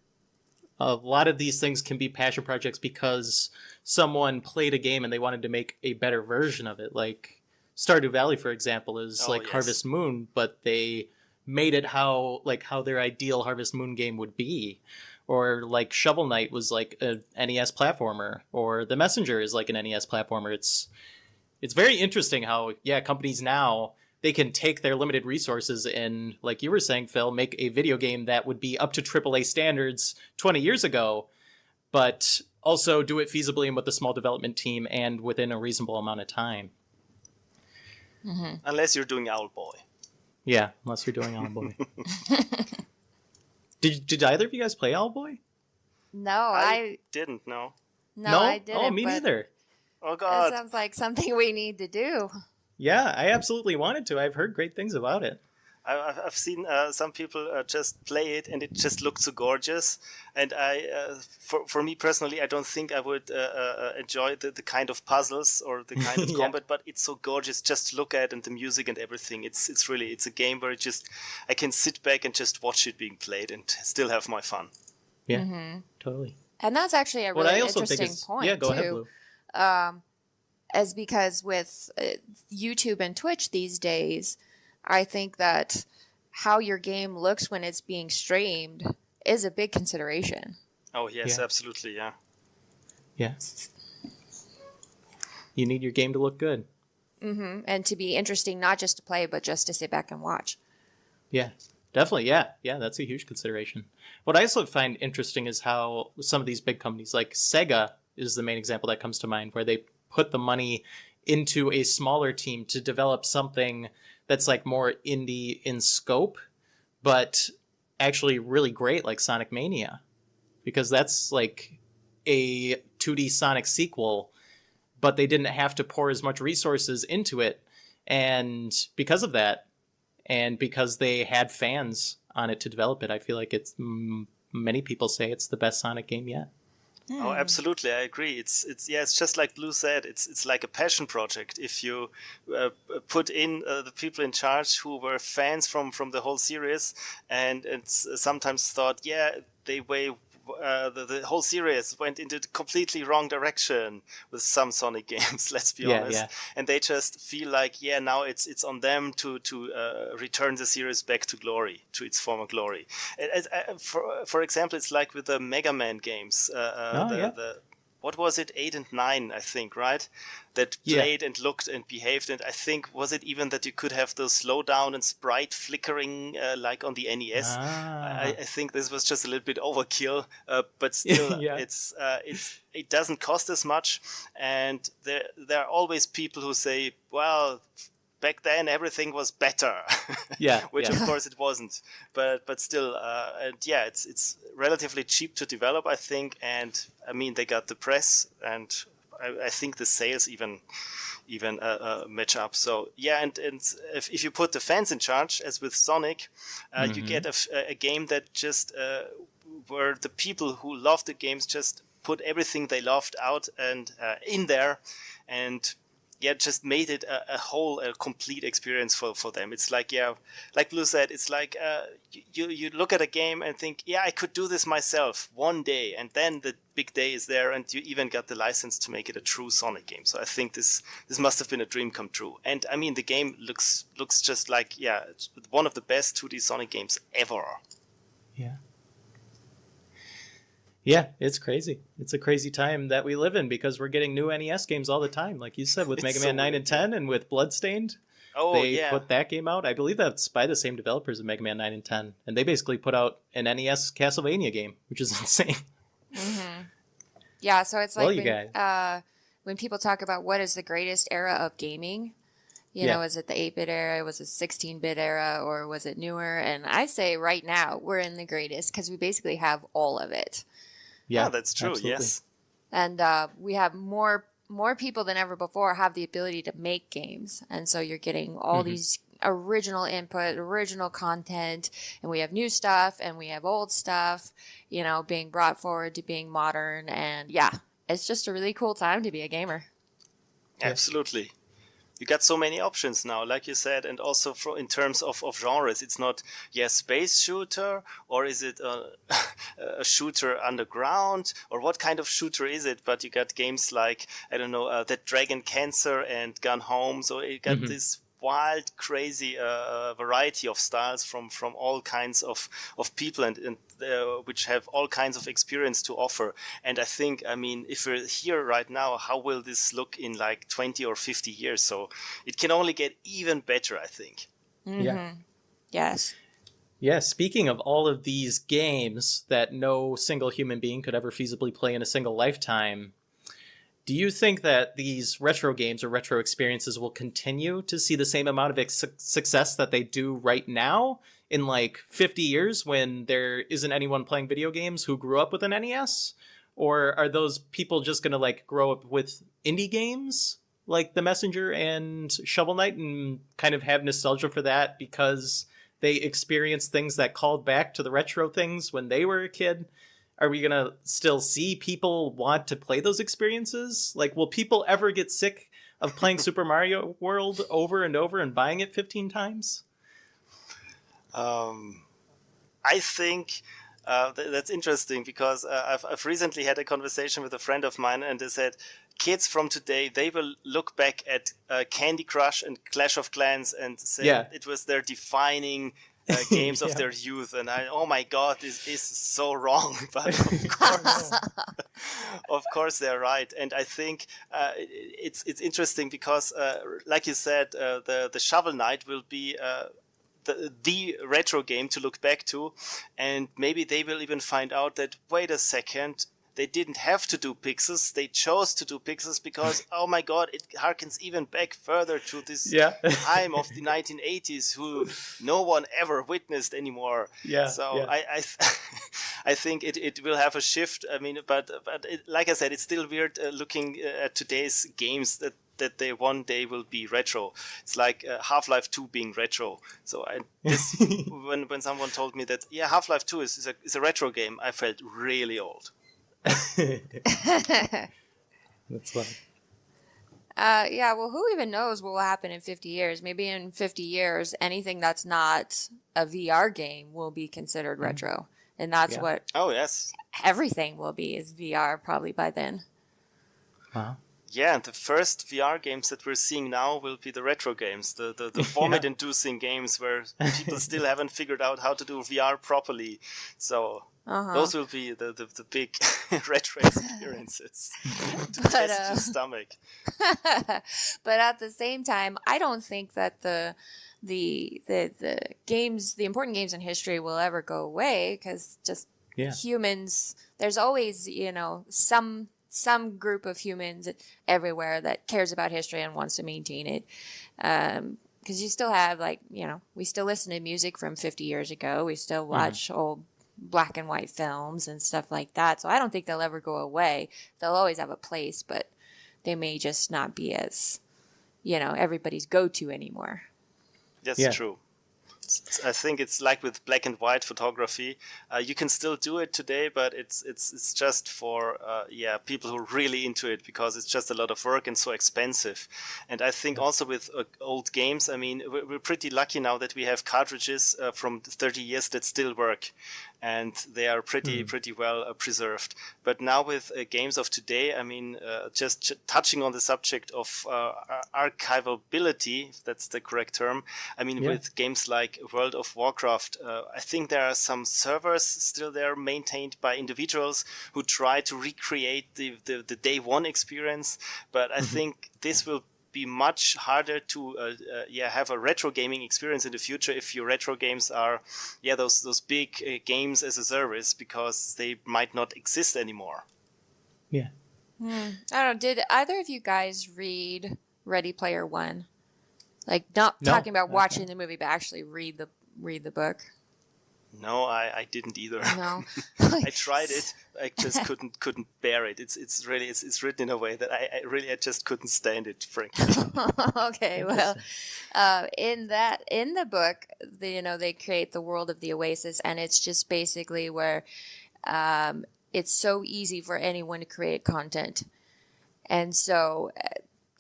a lot of these things can be passion projects because someone played a game and they wanted to make a better version of it. Like Stardew Valley, for example, is Harvest Moon, but they made it how their ideal Harvest Moon game would be. Or like Shovel Knight was like a NES platformer, or The Messenger is like an NES platformer. It's very interesting how companies now, they can take their limited resources and, like you were saying, Phil, make a video game that would be up to AAA standards 20 years ago, but also do it feasibly and with a small development team and within a reasonable amount of time. Mm-hmm. Unless you're doing Owlboy. Yeah, unless you're doing Owlboy. Did either of you guys play Owlboy? No, I didn't, no. No, I didn't. Oh, me neither. Oh, God. That sounds like something we need to do. Yeah, I absolutely wanted to. I've heard great things about it. I've seen some people just play it, and it just looked so gorgeous. And for me personally, I don't think I would enjoy the kind of puzzles or the kind of combat, but it's so gorgeous just to look at, and the music and everything. It's a game where I can sit back and just watch it being played and still have my fun. Yeah, totally. And that's actually a really interesting point, yeah, go ahead, Blue. As because with YouTube and Twitch these days, I think that how your game looks when it's being streamed is a big consideration. Oh, yes, absolutely, yeah. Yeah. You need your game to look good. Mm-hmm. And to be interesting, not just to play, but just to sit back and watch. Yeah, definitely, yeah. Yeah, that's a huge consideration. What I also find interesting is how some of these big companies, like Sega is the main example that comes to mind, where they put the money into a smaller team to develop something that's like more indie in scope, but actually really great, like Sonic Mania, because that's like a 2D Sonic sequel, but they didn't have to pour as much resources into it. And because of that, and because they had fans on it to develop it, I feel like many people say it's the best Sonic game yet. Oh, absolutely, I agree. It's just like Blue said. It's like a passion project. If you put in the people in charge who were fans from the whole series, and sometimes thought, the whole series went into the completely wrong direction with some Sonic games. Let's be honest, and they just feel like now it's on them to return the series back to glory, to its former glory. For example, it's like with the Mega Man games. What was it, 8 and 9, I think, right? That played and looked and behaved, and I think, was it even that you could have the slowdown and sprite flickering like on the NES? I think this was just a little bit overkill, but still, it doesn't cost as much, and there are always people who say, well, back then everything was better, which of course it wasn't, but still, it's relatively cheap to develop, I think, and I mean they got the press, and I think the sales even match up. So and if you put the fans in charge, as with Sonic, you get a game that just where the people who love the games just put everything they loved out and in there, and just made it a complete experience for them. It's like, like Blue said, it's like you look at a game and think, I could do this myself one day, and then the big day is there, and you even got the license to make it a true Sonic game. So I think this must have been a dream come true. And I mean, the game looks just like, it's one of the best 2D Sonic games ever. Yeah. Yeah, it's crazy. It's a crazy time that we live in because we're getting new NES games all the time. Like you said, with Mega Man 9 and 10 and with Bloodstained. They put that game out. I believe that's by the same developers of Mega Man 9 and 10. And they basically put out an NES Castlevania game, which is insane. Mm-hmm. Yeah, so it's like when people talk about what is the greatest era of gaming, You know, was it the 8-bit era? Was it 16-bit era? Or was it newer? And I say right now, we're in the greatest because we basically have all of it. Yeah, that's true. Absolutely. Yes. And we have more people than ever before have the ability to make games. And so you're getting all these original input, original content, and we have new stuff and we have old stuff, you know, being brought forward to being modern. And yeah, it's just a really cool time to be a gamer. Absolutely. You got so many options now, like you said, and also in terms of genres. It's not, space shooter, or is it a shooter underground, or what kind of shooter is it? But you got games like, I don't know, that Dragon Cancer and Gun Home. So you got this wild, crazy variety of styles from all kinds of people and which have all kinds of experience to offer. And I think, I mean, if we're here right now, how will this look in like 20 or 50 years? So it can only get even better, I think. Yeah. Yes. Yeah, speaking of all of these games that no single human being could ever feasibly play in a single lifetime, do you think that these retro games or retro experiences will continue to see the same amount of success that they do right now in like 50 years when there isn't anyone playing video games who grew up with an NES? Or are those people just going to like grow up with indie games like The Messenger and Shovel Knight and kind of have nostalgia for that because they experienced things that called back to the retro things when they were a kid? Are we going to still see people want to play those experiences? Like, will people ever get sick of playing Super Mario World over and over and buying it 15 times? I think that's interesting because I've recently had a conversation with a friend of mine, and they said kids from today, they will look back at Candy Crush and Clash of Clans and say it was their defining games of their youth, and oh my god, this is so wrong. But of course they're right. And I think it's interesting because like you said, the Shovel Knight will be the retro game to look back to, and maybe they will even find out that, wait a second, they didn't have to do pixels. They chose to do pixels because, oh my god, it harkens even back further to this time of the 1980s who no one ever witnessed anymore. I think it will have a shift. I mean, but like I said, it's still weird looking at today's games that they one day will be retro. It's like Half-Life 2 being retro. So when someone told me that, Half-Life 2 is a retro game, I felt really old. That's fun. Well, who even knows what will happen in 50 years? Maybe in 50 years, anything that's not a VR game will be considered retro. And that's what everything will be, is VR probably by then. Wow. Yeah, and the first VR games that we're seeing now will be the retro games, the vomit-inducing games where people still haven't figured out how to do VR properly. So those will be the big retro experiences to test your stomach. But at the same time, I don't think that the games, the important games in history, will ever go away because just humans. There's always some group of humans everywhere that cares about history and wants to maintain it. Because you still have, we still listen to music from 50 years ago. We still watch old black and white films and stuff like that. So I don't think they'll ever go away. They'll always have a place, but they may just not be as, everybody's go-to anymore. That's true. I think it's like with black and white photography. You can still do it today, but it's just for people who are really into it because it's just a lot of work and so expensive. And I think also with old games, I mean, we're pretty lucky now that we have cartridges from 30 years that still work. And they are pretty well preserved. But now with games of today, I mean, just touching on the subject of archivability, if that's the correct term. I mean, with games like World of Warcraft, I think there are some servers still there maintained by individuals who try to recreate the day one experience. But I think this will be much harder to have a retro gaming experience in the future if your retro games are those big games as a service, because they might not exist anymore. I don't know, did either of you guys read Ready Player One? Like not talking about watching the movie, but actually read the book. No, I didn't either. No, I tried it. I just couldn't bear it. It's really written in a way that I just couldn't stand it, frankly. Okay, well, in the book, they create the world of the Oasis, and it's just basically where it's so easy for anyone to create content, and so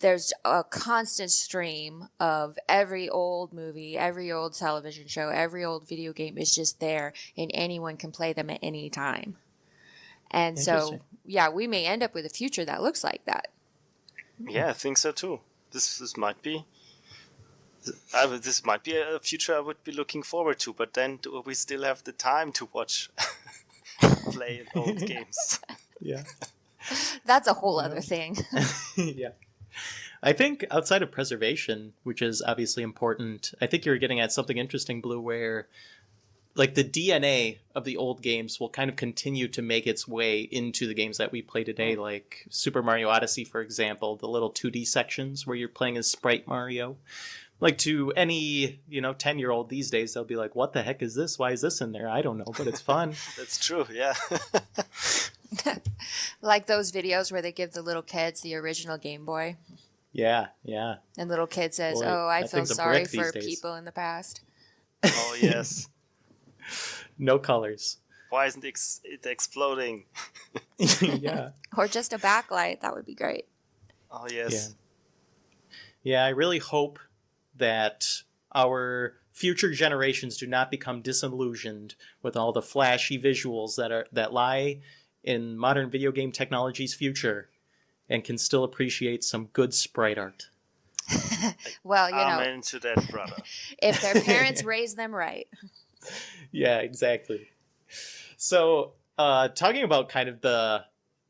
there's a constant stream of every old movie, every old television show, every old video game is just there, and anyone can play them at any time. And so, yeah, we may end up with a future that looks like that. Yeah, I think so too. This might be. This might be a future I would be looking forward to, but then do we still have the time to watch, play old games? Yeah, that's a whole other thing. Yeah. I think outside of preservation, which is obviously important, I think you're getting at something interesting, Blue, where like the DNA of the old games will kind of continue to make its way into the games that we play today, like Super Mario Odyssey, for example, the little 2D sections where you're playing as Sprite Mario. Like to any, 10-year-old these days, they'll be like, what the heck is this? Why is this in there? I don't know, but it's fun. That's true, yeah. Like those videos where they give the little kids the original Game Boy. Yeah. And little kid says, Boy, I feel sorry for people in the past. Oh, yes. No colors. Why isn't it exploding? Yeah. Or just a backlight. That would be great. Oh, yes. Yeah, I really hope that our future generations do not become disillusioned with all the flashy visuals that lie in modern video game technology's future, and can still appreciate some good sprite art. Well, Amen to that, brother. If their parents raise them right. Yeah, exactly. So, talking about kind of the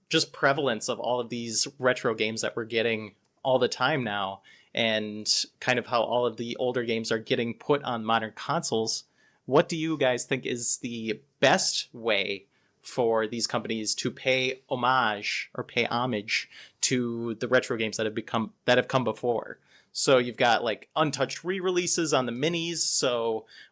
just prevalence of all of these retro games that we're getting all the time now, and kind of how all of the older games are getting put on modern consoles, what do you guys think is the best way for these companies to pay homage to the retro games that have come before? So you've got like untouched re-releases on the minis,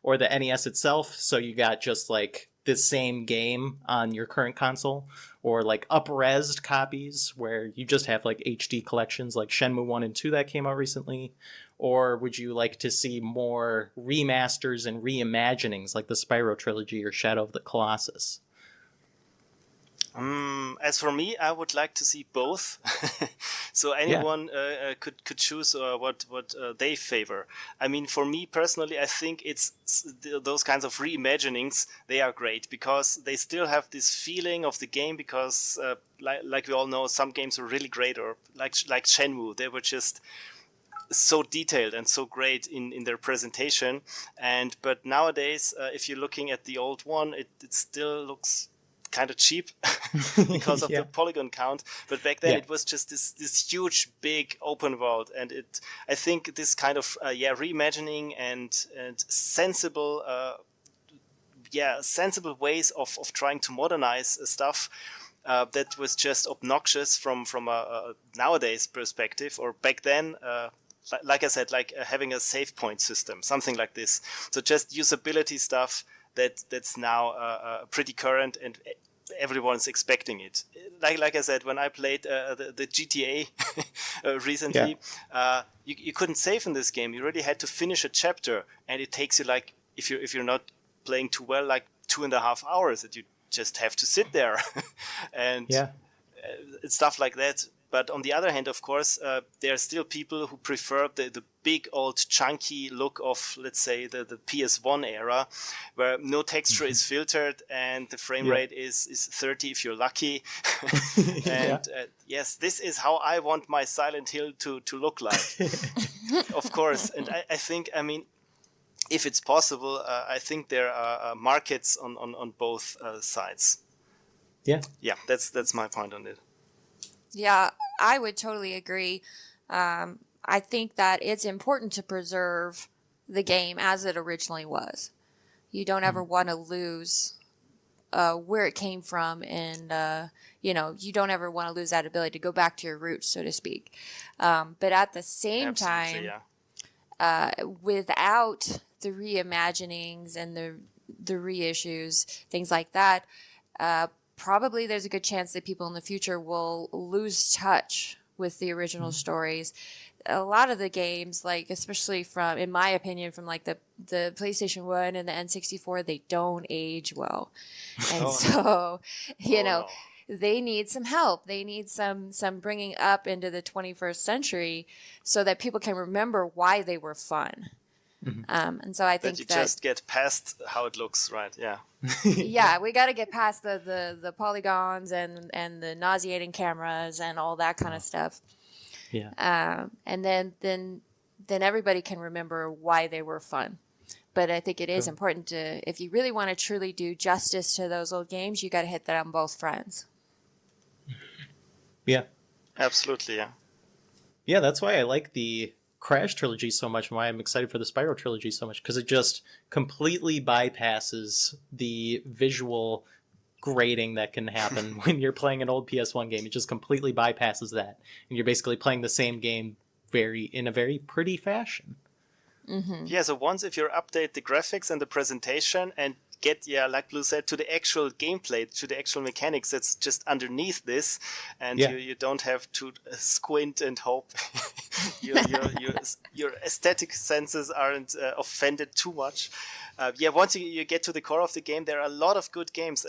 or the NES itself. So you got just like the same game on your current console, or like up-resed copies where you just have like HD collections like Shenmue 1 and 2 that came out recently. Or would you like to see more remasters and reimaginings like the Spyro trilogy or Shadow of the Colossus? As for me, I would like to see both. So anyone could choose what they favor. I mean, for me personally, I think it's those kinds of reimaginings. They are great because they still have this feeling of the game. Because like we all know, some games are really great, or like Shenmue, they were just so detailed and so great in their presentation. But nowadays, if you're looking at the old one, it still looks kind of cheap because of the polygon count, but back then it was just this huge big open world, and I think this kind of reimagining and sensible ways of trying to modernize stuff that was just obnoxious from a nowadays perspective, or back then like I said, like having a save point system, something like this. So just usability stuff that's now pretty current, and everyone's expecting it. Like I said, when I played the GTA recently, you couldn't save in this game. You really had to finish a chapter, and it takes you like, if you're not playing too well, like 2.5 hours that you just have to sit there and stuff like that. But on the other hand, of course, there are still people who prefer the big old chunky look of, let's say, the PS1 era, where no texture is filtered and the frame rate is 30 if you're lucky. And yes, this is how I want my Silent Hill to look like. Of course. And I think, I mean, if it's possible, I think there are markets on both sides. Yeah, that's my point on it. Yeah, I would totally agree. I think that it's important to preserve the game as it originally was. You don't ever want to lose where it came from, and you don't ever want to lose that ability to go back to your roots, so to speak. But at the same time, without the reimaginings and the reissues, things like that, probably there's a good chance that people in the future will lose touch with the original stories. A lot of the games, like especially from, in my opinion, from like the PlayStation 1 and the N64, they don't age well. And they need some help. They need some bringing up into the 21st century so that people can remember why they were fun. And so I think that you just get past how it looks, right? Yeah. Yeah, we got to get past the polygons and the nauseating cameras and all that kind of stuff. Yeah. And then everybody can remember why they were fun. But I think it is important to, if you really want to truly do justice to those old games, you got to hit that on both fronts. Yeah. Absolutely, yeah. Yeah, that's why I like the Crash trilogy so much, and why I'm excited for the Spyro trilogy so much, because it just completely bypasses the visual grading that can happen when you're playing an old PS1 game. It just completely bypasses that, and you're basically playing the same game in a very pretty fashion. Yeah, so once if you update the graphics and the presentation and get, like Blue said, to the actual gameplay, to the actual mechanics that's just underneath this, and you don't have to squint and hope your aesthetic senses aren't offended too much. Once you get to the core of the game, there are a lot of good games.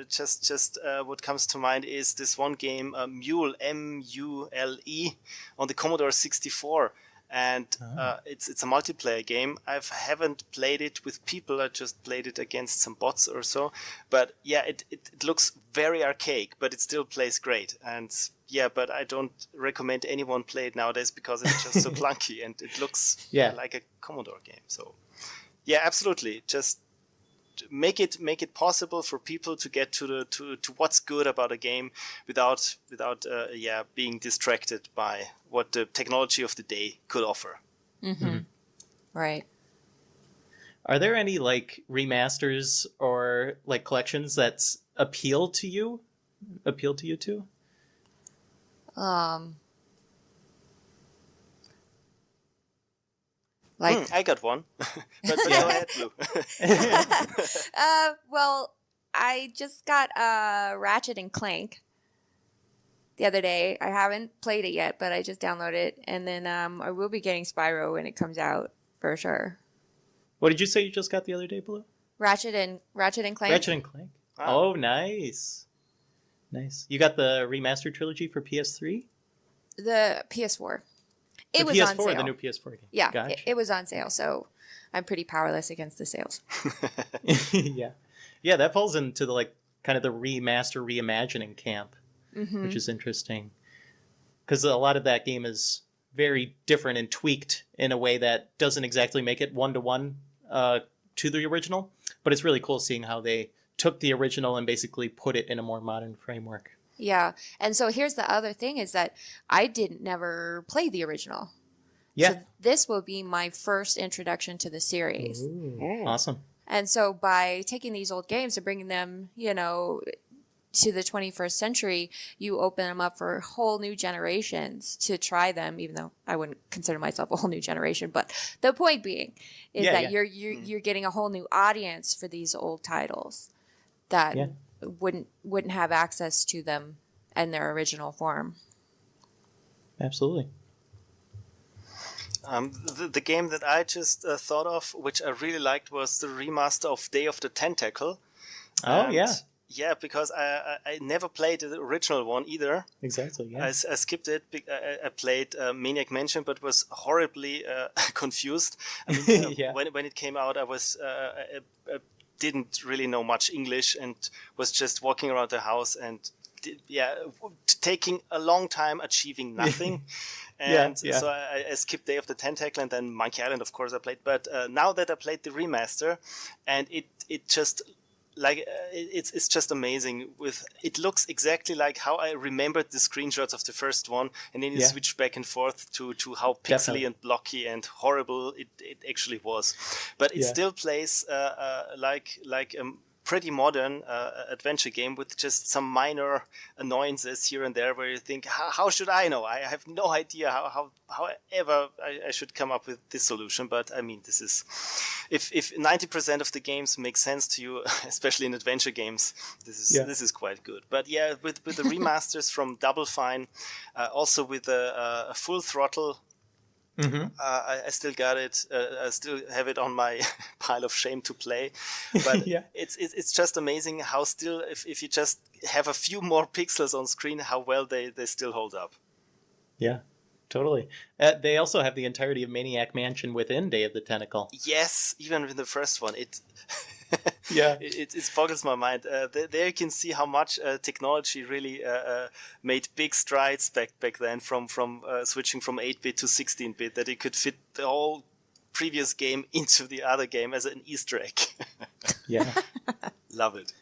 Just what comes to mind is this one game, Mull, M-U-L-E, on the Commodore 64. And it's a multiplayer game. I haven't played it with people. I just played it against some bots or so. But yeah, it looks very archaic, but it still plays great. And yeah, but I don't recommend anyone play it nowadays because it's just so clunky and it looks like a Commodore game. So yeah, absolutely. Just make it possible for people to get to what's good about a game without being distracted by what the technology of the day could offer. Right. Are there any like remasters or like collections that's appeal to you too? I got one. but go ahead, Blue. Well, I just got Ratchet and Clank the other day. I haven't played it yet, but I just downloaded it, and then I will be getting Spyro when it comes out for sure. What did you say you just got the other day, Blue? Ratchet and Clank. Ratchet and Clank. Oh, nice. You got the remastered trilogy for PS3? The PS4. It was PS4, on sale. The new PS4 game. Yeah, gotcha. it was on sale, so I'm pretty powerless against the sales. Yeah, that falls into the like kind of the remaster reimagining camp, which is interesting because a lot of that game is very different and tweaked in a way that doesn't exactly make it one-to-one to the original, but it's really cool seeing how they took the original and basically put it in a more modern framework. Yeah, and so here's the other thing is that I never play the original. Yeah. So this will be my first introduction to the series. Ooh, awesome. And so by taking these old games and bringing them, to the 21st century, you open them up for whole new generations to try them, even though I wouldn't consider myself a whole new generation. But the point being is that you're getting a whole new audience for these old titles that wouldn't have access to them in their original form. Absolutely. The game that I just thought of, which I really liked, was the remaster of Day of the Tentacle. Yeah, because I never played the original one either. Exactly, yeah. I skipped it. I played Maniac Mansion, but was horribly confused. I mean, when it came out, I didn't really know much English and was just walking around the house and taking a long time achieving nothing. And so I skipped Day of the Tentacle and then Monkey Island, of course, I played. But now that I played the remaster, and it just it's just amazing. It looks exactly like how I remembered the screenshots of the first one, and then you switch back and forth to how pixely and blocky and horrible it actually was. But it still plays like pretty modern adventure game with just some minor annoyances here and there where you think, how should I know? I have no idea however I should come up with this solution. But I mean, this is, if 90% of the games make sense to you, especially in adventure games, this is quite good. But yeah, with the remasters from Double Fine, also with a full throttle. Mm-hmm. I still got it. I still have it on my pile of shame to play. But it's just amazing how still, if you just have a few more pixels on screen, how well they still hold up. Yeah, totally. They also have the entirety of Maniac Mansion within Day of the Tentacle. Yes, even with the first one, it boggles my mind. There you can see how much technology really made big strides back then from switching from 8-bit to 16-bit, that it could fit the whole previous game into the other game as an Easter egg. Yeah. Love it.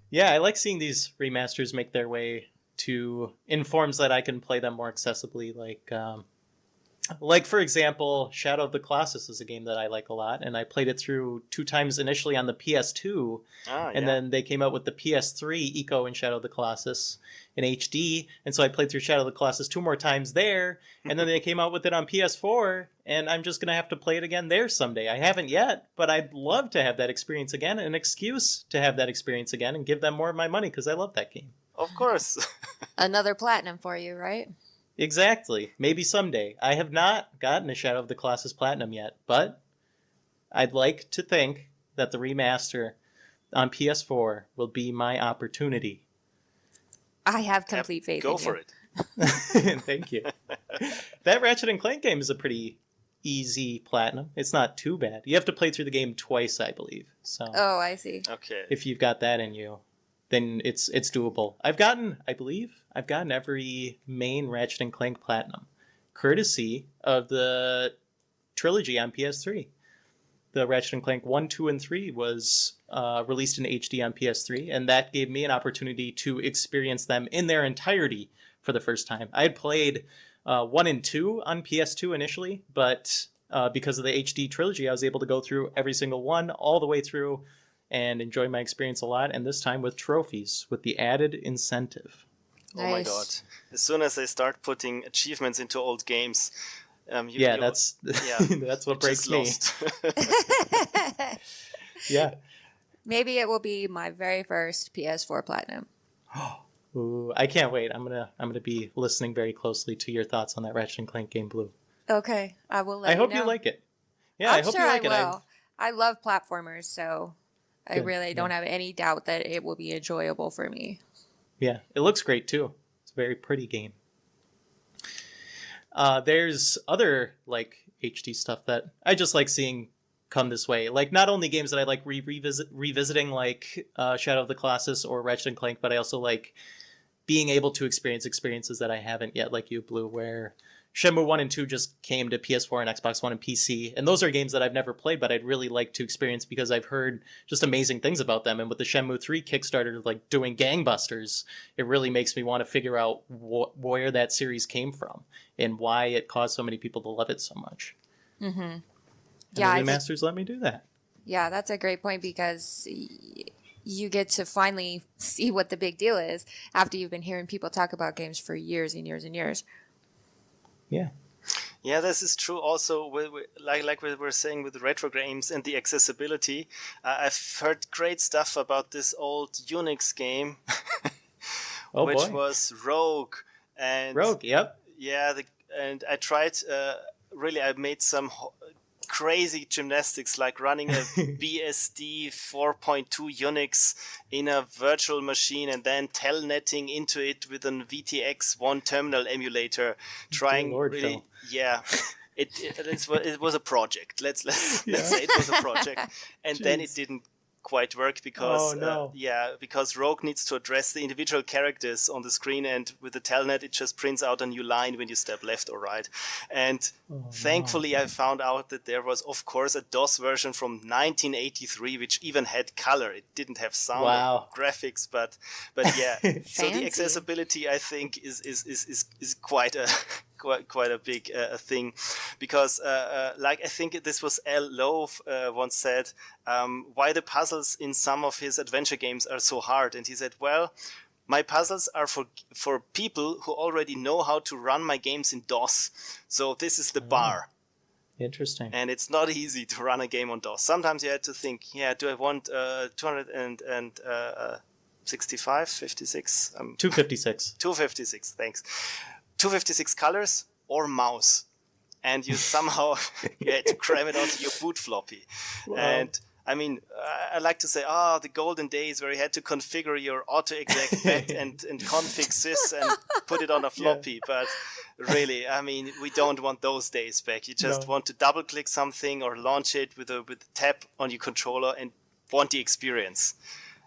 Yeah, I like seeing these remasters make their way in forms that I can play them more accessibly, like, for example, Shadow of the Colossus is a game that I like a lot, and I played it through 2 times initially on the PS2, and then they came out with the PS3 Eco and Shadow of the Colossus in HD, and so I played through Shadow of the Colossus 2 more times there, and then they came out with it on PS4, and I'm just going to have to play it again there someday. I haven't yet, but I'd love to have that experience again, an excuse to have that experience again, and give them more of my money, because I love that game. Of course. Another platinum for you, right? Exactly. Maybe someday. I have not gotten a Shadow of the Colossus Platinum yet, but I'd like to think that the remaster on PS4 will be my opportunity. I have complete faith in you. Go for it. Thank you. That Ratchet & Clank game is a pretty easy platinum. It's not too bad. You have to play through the game twice, I believe. So oh, I see. Okay. If you've got that in you, then it's doable. I believe I've gotten every main Ratchet & Clank Platinum, courtesy of the trilogy on PS3. The Ratchet & Clank 1, 2, and 3 was released in HD on PS3, and that gave me an opportunity to experience them in their entirety for the first time. I had played 1 and 2 on PS2 initially, but because of the HD trilogy, I was able to go through every single one all the way through and enjoy my experience a lot, and this time with trophies, with the added incentive. Nice. Oh my god. As soon as they start putting achievements into old games, that's what breaks me. Yeah. Maybe it will be my very first PS4 Platinum. Ooh, I can't wait. I'm gonna be listening very closely to your thoughts on that Ratchet & Clank game, Blue. Okay, I will let you know. I hope you like it. Yeah, I hope sure you like I it. will. I love platformers, so I really don't have any doubt that it will be enjoyable for me. Yeah, it looks great too. It's a very pretty game. There's other HD stuff that I just like seeing come this way. Like not only games that I like revisiting, like Shadow of the Colossus or Ratchet & Clank, but I also like being able to experience experiences that I haven't yet, like you, Blue, where Shenmue 1 and 2 just came to PS4 and Xbox One and PC, and those are games that I've never played, but I'd really like to experience because I've heard just amazing things about them. And with the Shenmue 3 Kickstarter doing gangbusters, it really makes me want to figure out where that series came from and why it caused so many people to love it so much. Mm-hmm. And yeah, the remasters let me do that. Yeah, that's a great point because you get to finally see what the big deal is after you've been hearing people talk about games for years and years and years. Yeah. Yeah, this is true also, like we were saying with retro games and the accessibility. I've heard great stuff about this old Unix game, which was Rogue. And Rogue, yep. Yeah, and I tried, I made some crazy gymnastics, like running a BSD 4.2 Unix in a virtual machine and then telnetting into it with an VTX1 terminal emulator, trying really, yeah. It was a project. Let's say it was a project, and then it didn't quite work because because Rogue needs to address the individual characters on the screen, and with the telnet it just prints out a new line when you step left or right. And thankfully I found out that there was of course a DOS version from 1983 which even had color. It didn't have sound or graphics, but yeah. So the accessibility I think is quite quite a big thing, because like I think this was L. Lowe once said, why the puzzles in some of his adventure games are so hard, and he said, well, my puzzles are for people who already know how to run my games in DOS, so this is the bar. Interesting. And it's not easy to run a game on DOS. Sometimes you had to think, do I want 265, 56? 256. 256, thanks. 256 colors or mouse. And you somehow you had to cram it onto your boot floppy. Wow. And I mean, I like to say, the golden days where you had to configure your auto-exec bet and config sys and put it on a floppy. But really, I mean, we don't want those days back. You just want to double-click something or launch it with a tap on your controller and want the experience.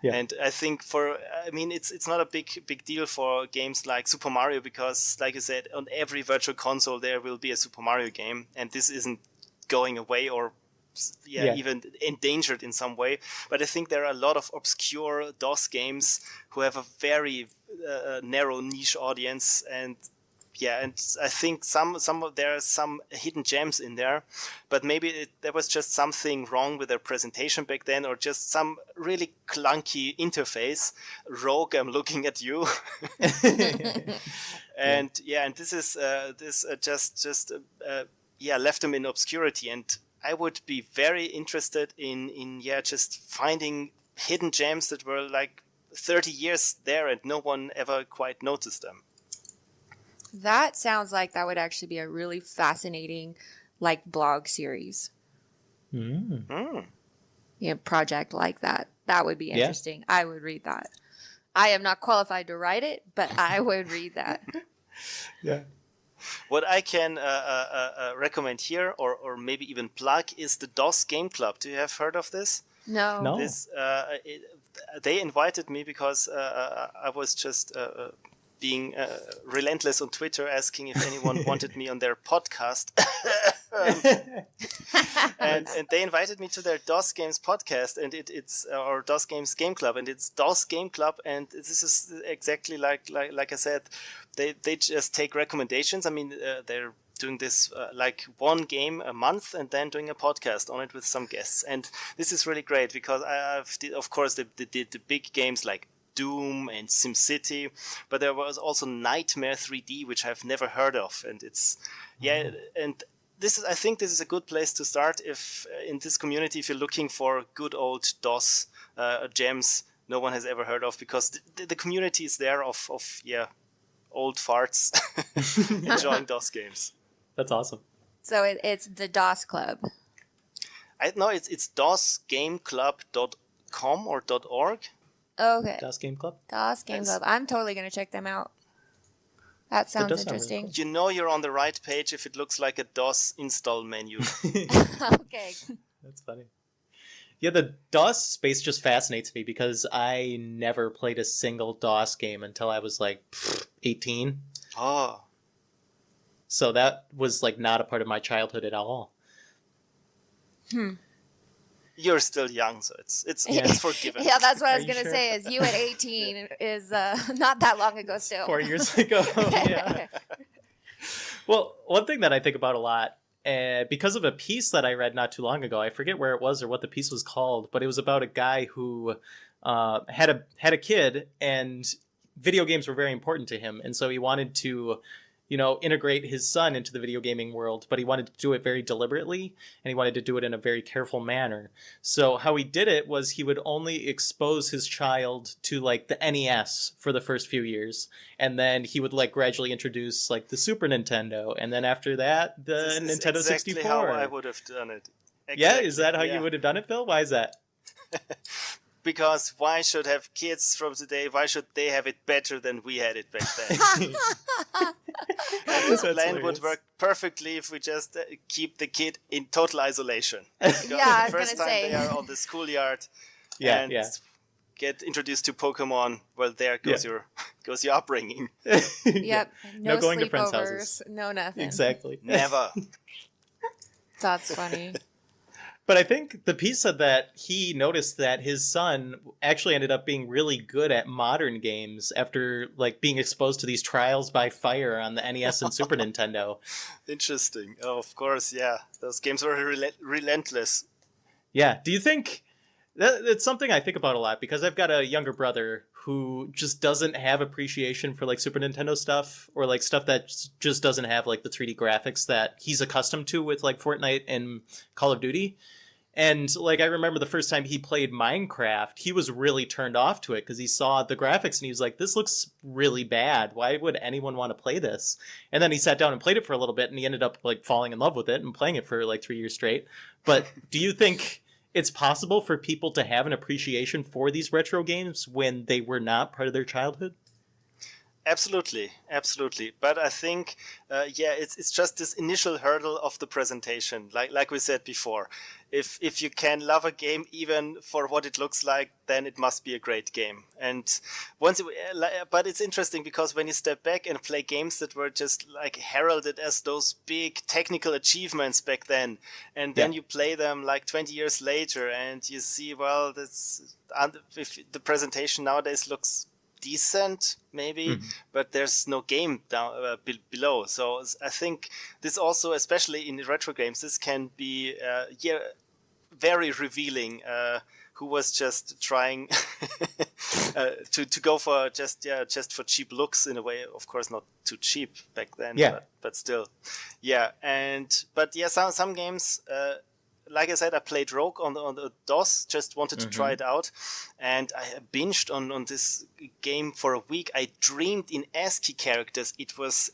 Yeah. And I think it's not a big deal for games like Super Mario, because, like you said, on every virtual console there will be a Super Mario game, and this isn't going away or even endangered in some way. But I think there are a lot of obscure DOS games who have a very narrow niche audience, and I think there are some hidden gems in there, but maybe there was just something wrong with their presentation back then, or just some really clunky interface. Rogue, I'm looking at you. And this is left them in obscurity, and I would be very interested in just finding hidden gems that were like 30 years there and no one ever quite noticed them. That sounds like that would actually be a really fascinating, like, blog series. Project like that. That would be interesting. Yeah. I would read that. I am not qualified to write it, but I would read that. Yeah. What I can recommend here, or maybe even plug, is the DOS Game Club. Do you have heard of this? No. This, they invited me because I was just being relentless on Twitter, asking if anyone wanted me on their podcast. and they invited me to their DOS Games podcast, and it's our DOS Games Game Club, and it's DOS Game Club, and this is exactly like I said, they just take recommendations. I mean, they're doing this like one game a month and then doing a podcast on it with some guests, and this is really great because of course the big games like Doom and SimCity, but there was also Nightmare 3D, which I've never heard of, and it's and I think this is a good place to start if in this community, if you're looking for good old DOS gems no one has ever heard of, because the community is there of old farts enjoying DOS games. That's awesome. So it's the DOS Club. It's dosgameclub.com or .org. Okay. DOS Game Club? DOS Game Club. I'm totally going to check them out. That sounds interesting. Really cool. You know you're on the right page if it looks like a DOS install menu. Okay. That's funny. Yeah, the DOS space just fascinates me because I never played a single DOS game until I was like 18. Oh. So that was like not a part of my childhood at all. You're still young, so it's forgiven. Yeah, that's what I was going to say, is you at 18 is not that long ago still. 4 years ago, yeah. Well, one thing that I think about a lot, because of a piece that I read not too long ago, I forget where it was or what the piece was called, but it was about a guy who had a kid, and video games were very important to him, and so he wanted to integrate his son into the video gaming world, but he wanted to do it very deliberately, and he wanted to do it in a very careful manner. So how he did it was he would only expose his child to like the NES for the first few years, and then he would like gradually introduce like the Super Nintendo, and then after that the Nintendo 64. Exactly how I would have done it. Exactly. Yeah, is that how you would have done it, Phil? Why is that? Because why should have kids from today, why should they have it better than we had it back then? And this plan would work perfectly if we just keep the kid in total isolation. Because the first time they are on the schoolyard and get introduced to Pokemon, well, there goes your upbringing. Yep. No going to friends' sleepovers, houses. no nothing. Exactly. Never. That's funny. But I think the piece said that he noticed that his son actually ended up being really good at modern games after like being exposed to these trials by fire on the NES and Super Nintendo. Interesting. Oh, of course, yeah. Those games were relentless. Yeah. Do you think it's something I think about a lot because I've got a younger brother who just doesn't have appreciation for like Super Nintendo stuff or like stuff that just doesn't have like the 3D graphics that he's accustomed to with like Fortnite and Call of Duty. And like I remember the first time he played Minecraft, he was really turned off to it because he saw the graphics and he was like, this looks really bad. Why would anyone want to play this? And then he sat down and played it for a little bit and he ended up like falling in love with it and playing it for like 3 years straight. But do you think it's possible for people to have an appreciation for these retro games when they were not part of their childhood? Absolutely. But I think, it's just this initial hurdle of the presentation. Like we said before, if you can love a game even for what it looks like, then it must be a great game. And but it's interesting because when you step back and play games that were just like heralded as those big technical achievements back then, and then you play them like 20 years later, and you see, well, if the presentation nowadays looks decent maybe, but there's no game down below. So I think this also, especially in retro games, this can be very revealing. Who was just trying to go for just for cheap looks in a way. Of course, not too cheap back then. But still, some games. Like I said, I played Rogue on the DOS, just wanted to try it out, and I binged on this game for a week. I dreamed in ASCII characters. It was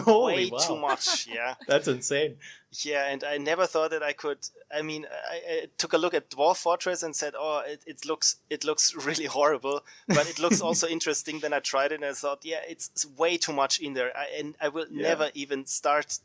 way too much. Yeah, that's insane. Yeah, and I never thought that I could. I mean, I took a look at Dwarf Fortress and said, "Oh, it looks really horrible," but it looks also interesting. Then I tried it and I thought, "Yeah, it's way too much in there," and I will never even start.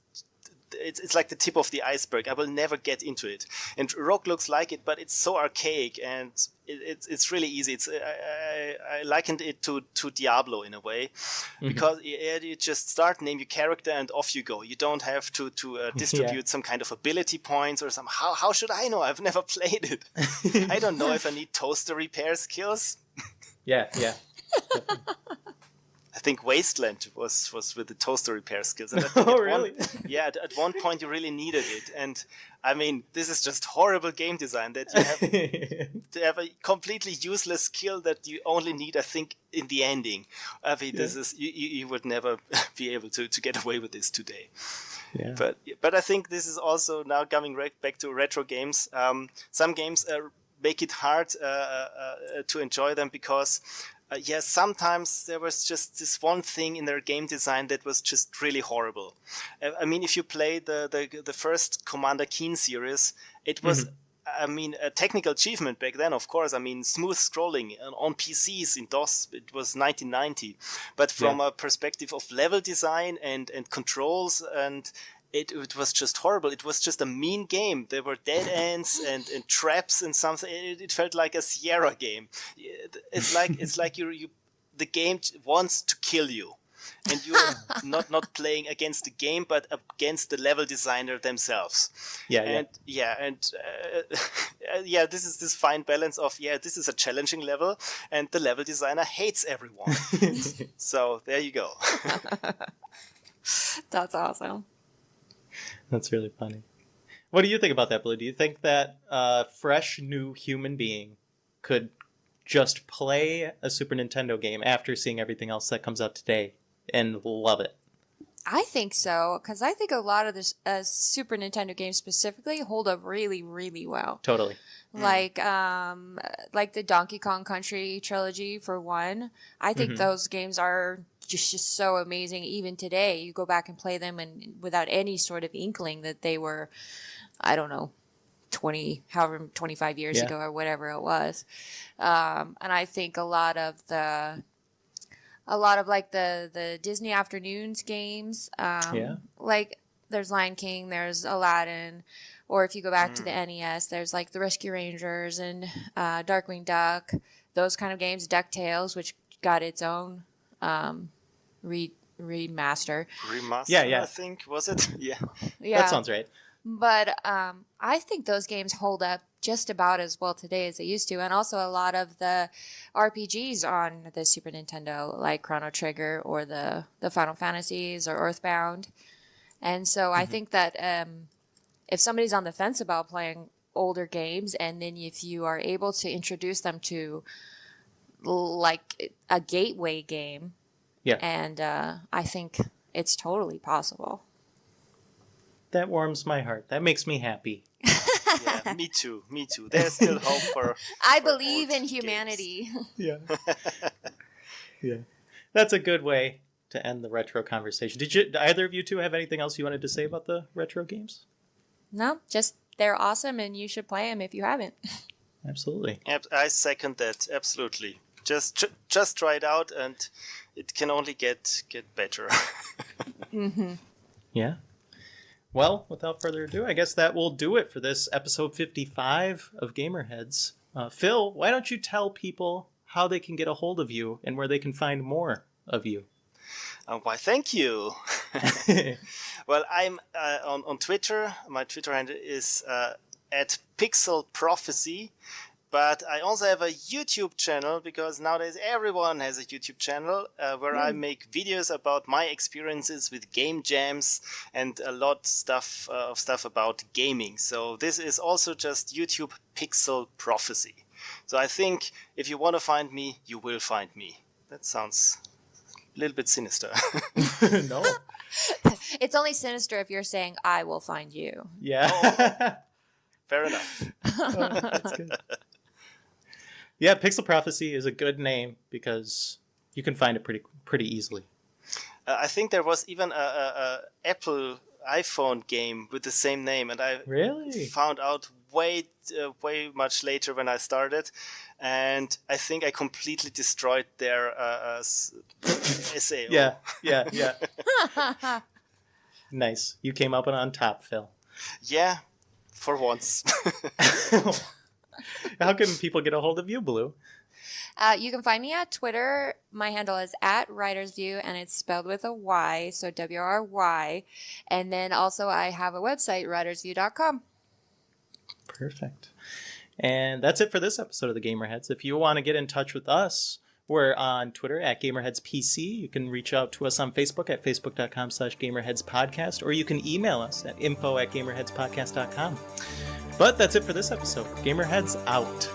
It's like the tip of the iceberg. I will never get into it. And Rogue looks like it, but it's so archaic and it's really easy. I likened it to Diablo in a way, because you just start, name your character, and off you go. You don't have to distribute some kind of ability points or some. How should I know? I've never played it. I don't know if I need toaster repair skills. Yeah. I think Wasteland was with the toaster repair skills. And really? At one point you really needed it. And I mean, this is just horrible game design that you have to have a completely useless skill that you only need, I think, in the ending. I mean, this is you would never be able to get away with this today. Yeah. But I think this is also now coming back to retro games. Some games make it hard to enjoy them because. Sometimes there was just this one thing in their game design that was just really horrible. I mean, if you play the first Commander Keen series, it was, a technical achievement back then, of course. I mean, smooth scrolling on PCs in DOS, it was 1990. But from a perspective of level design and controls and it was just horrible. It was just a mean game. There were dead ends and traps and something. It felt like a Sierra game. It's like the game wants to kill you, and you're not playing against the game, but against the level designer themselves. This is this fine balance of this is a challenging level, and the level designer hates everyone. So there you go. That's awesome. That's really funny. What do you think about that, Blue? Do you think that a fresh new human being could just play a Super Nintendo game after seeing everything else that comes out today and love it? I think so, because I think a lot of the Super Nintendo games specifically hold up really, really well. Totally. Like the Donkey Kong Country trilogy, for one. I think those games are just so amazing. Even today, you go back and play them, and without any sort of inkling that they were, I don't know, 25 years ago or whatever it was. And I think a lot of like the Disney Afternoons games, like there's Lion King, there's Aladdin, or if you go back to the NES, there's like the Rescue Rangers and Darkwing Duck, those kind of games, DuckTales, which got its own remaster. I think, was it? Yeah. That sounds right. But I think those games hold up just about as well today as they used to. And also a lot of the RPGs on the Super Nintendo, like Chrono Trigger or the Final Fantasies or Earthbound. And so I think that if somebody's on the fence about playing older games, and then if you are able to introduce them to like a gateway game, and I think it's totally possible. That warms my heart. That makes me happy. Yeah, me too. There's still hope for. I believe in humanity. Yeah. Yeah. That's a good way to end the retro conversation. Did either of you two have anything else you wanted to say about the retro games? No, just they're awesome and you should play them if you haven't. Absolutely. I second that. Absolutely. Just try it out, and it can only get better. Yeah. Well, without further ado, I guess that will do it for this episode 55 of Gamerheads. Phil, why don't you tell people how they can get a hold of you and where they can find more of you? Why, thank you. Well, I'm on Twitter. My Twitter handle is at Pixel Prophecy. But I also have a YouTube channel, because nowadays everyone has a YouTube channel where I make videos about my experiences with game jams and a lot of stuff about gaming. So this is also just YouTube Pixel Prophecy. So I think if you want to find me, you will find me. That sounds a little bit sinister. No. It's only sinister if you're saying, I will find you. Yeah. Oh, fair enough. Oh, that's good. Yeah, Pixel Prophecy is a good name because you can find it pretty easily. I think there was even a Apple iPhone game with the same name, and I really found out way much later when I started, and I think I completely destroyed their SAO. Yeah. Nice. You came up on top, Phil. Yeah, for once. How can people get a hold of you, Blue? You can find me at Twitter. My handle is at WritersView, and it's spelled with a Y, so WRY. And then also I have a website, writersview.com. Perfect. And that's it for this episode of the Gamerheads. If you want to get in touch with us, we're on Twitter at GamerheadsPC. You can reach out to us on Facebook at facebook.com/GamerheadsPodcast, or you can email us at info@GamerheadsPodcast.com. But that's it for this episode. Gamerheads out.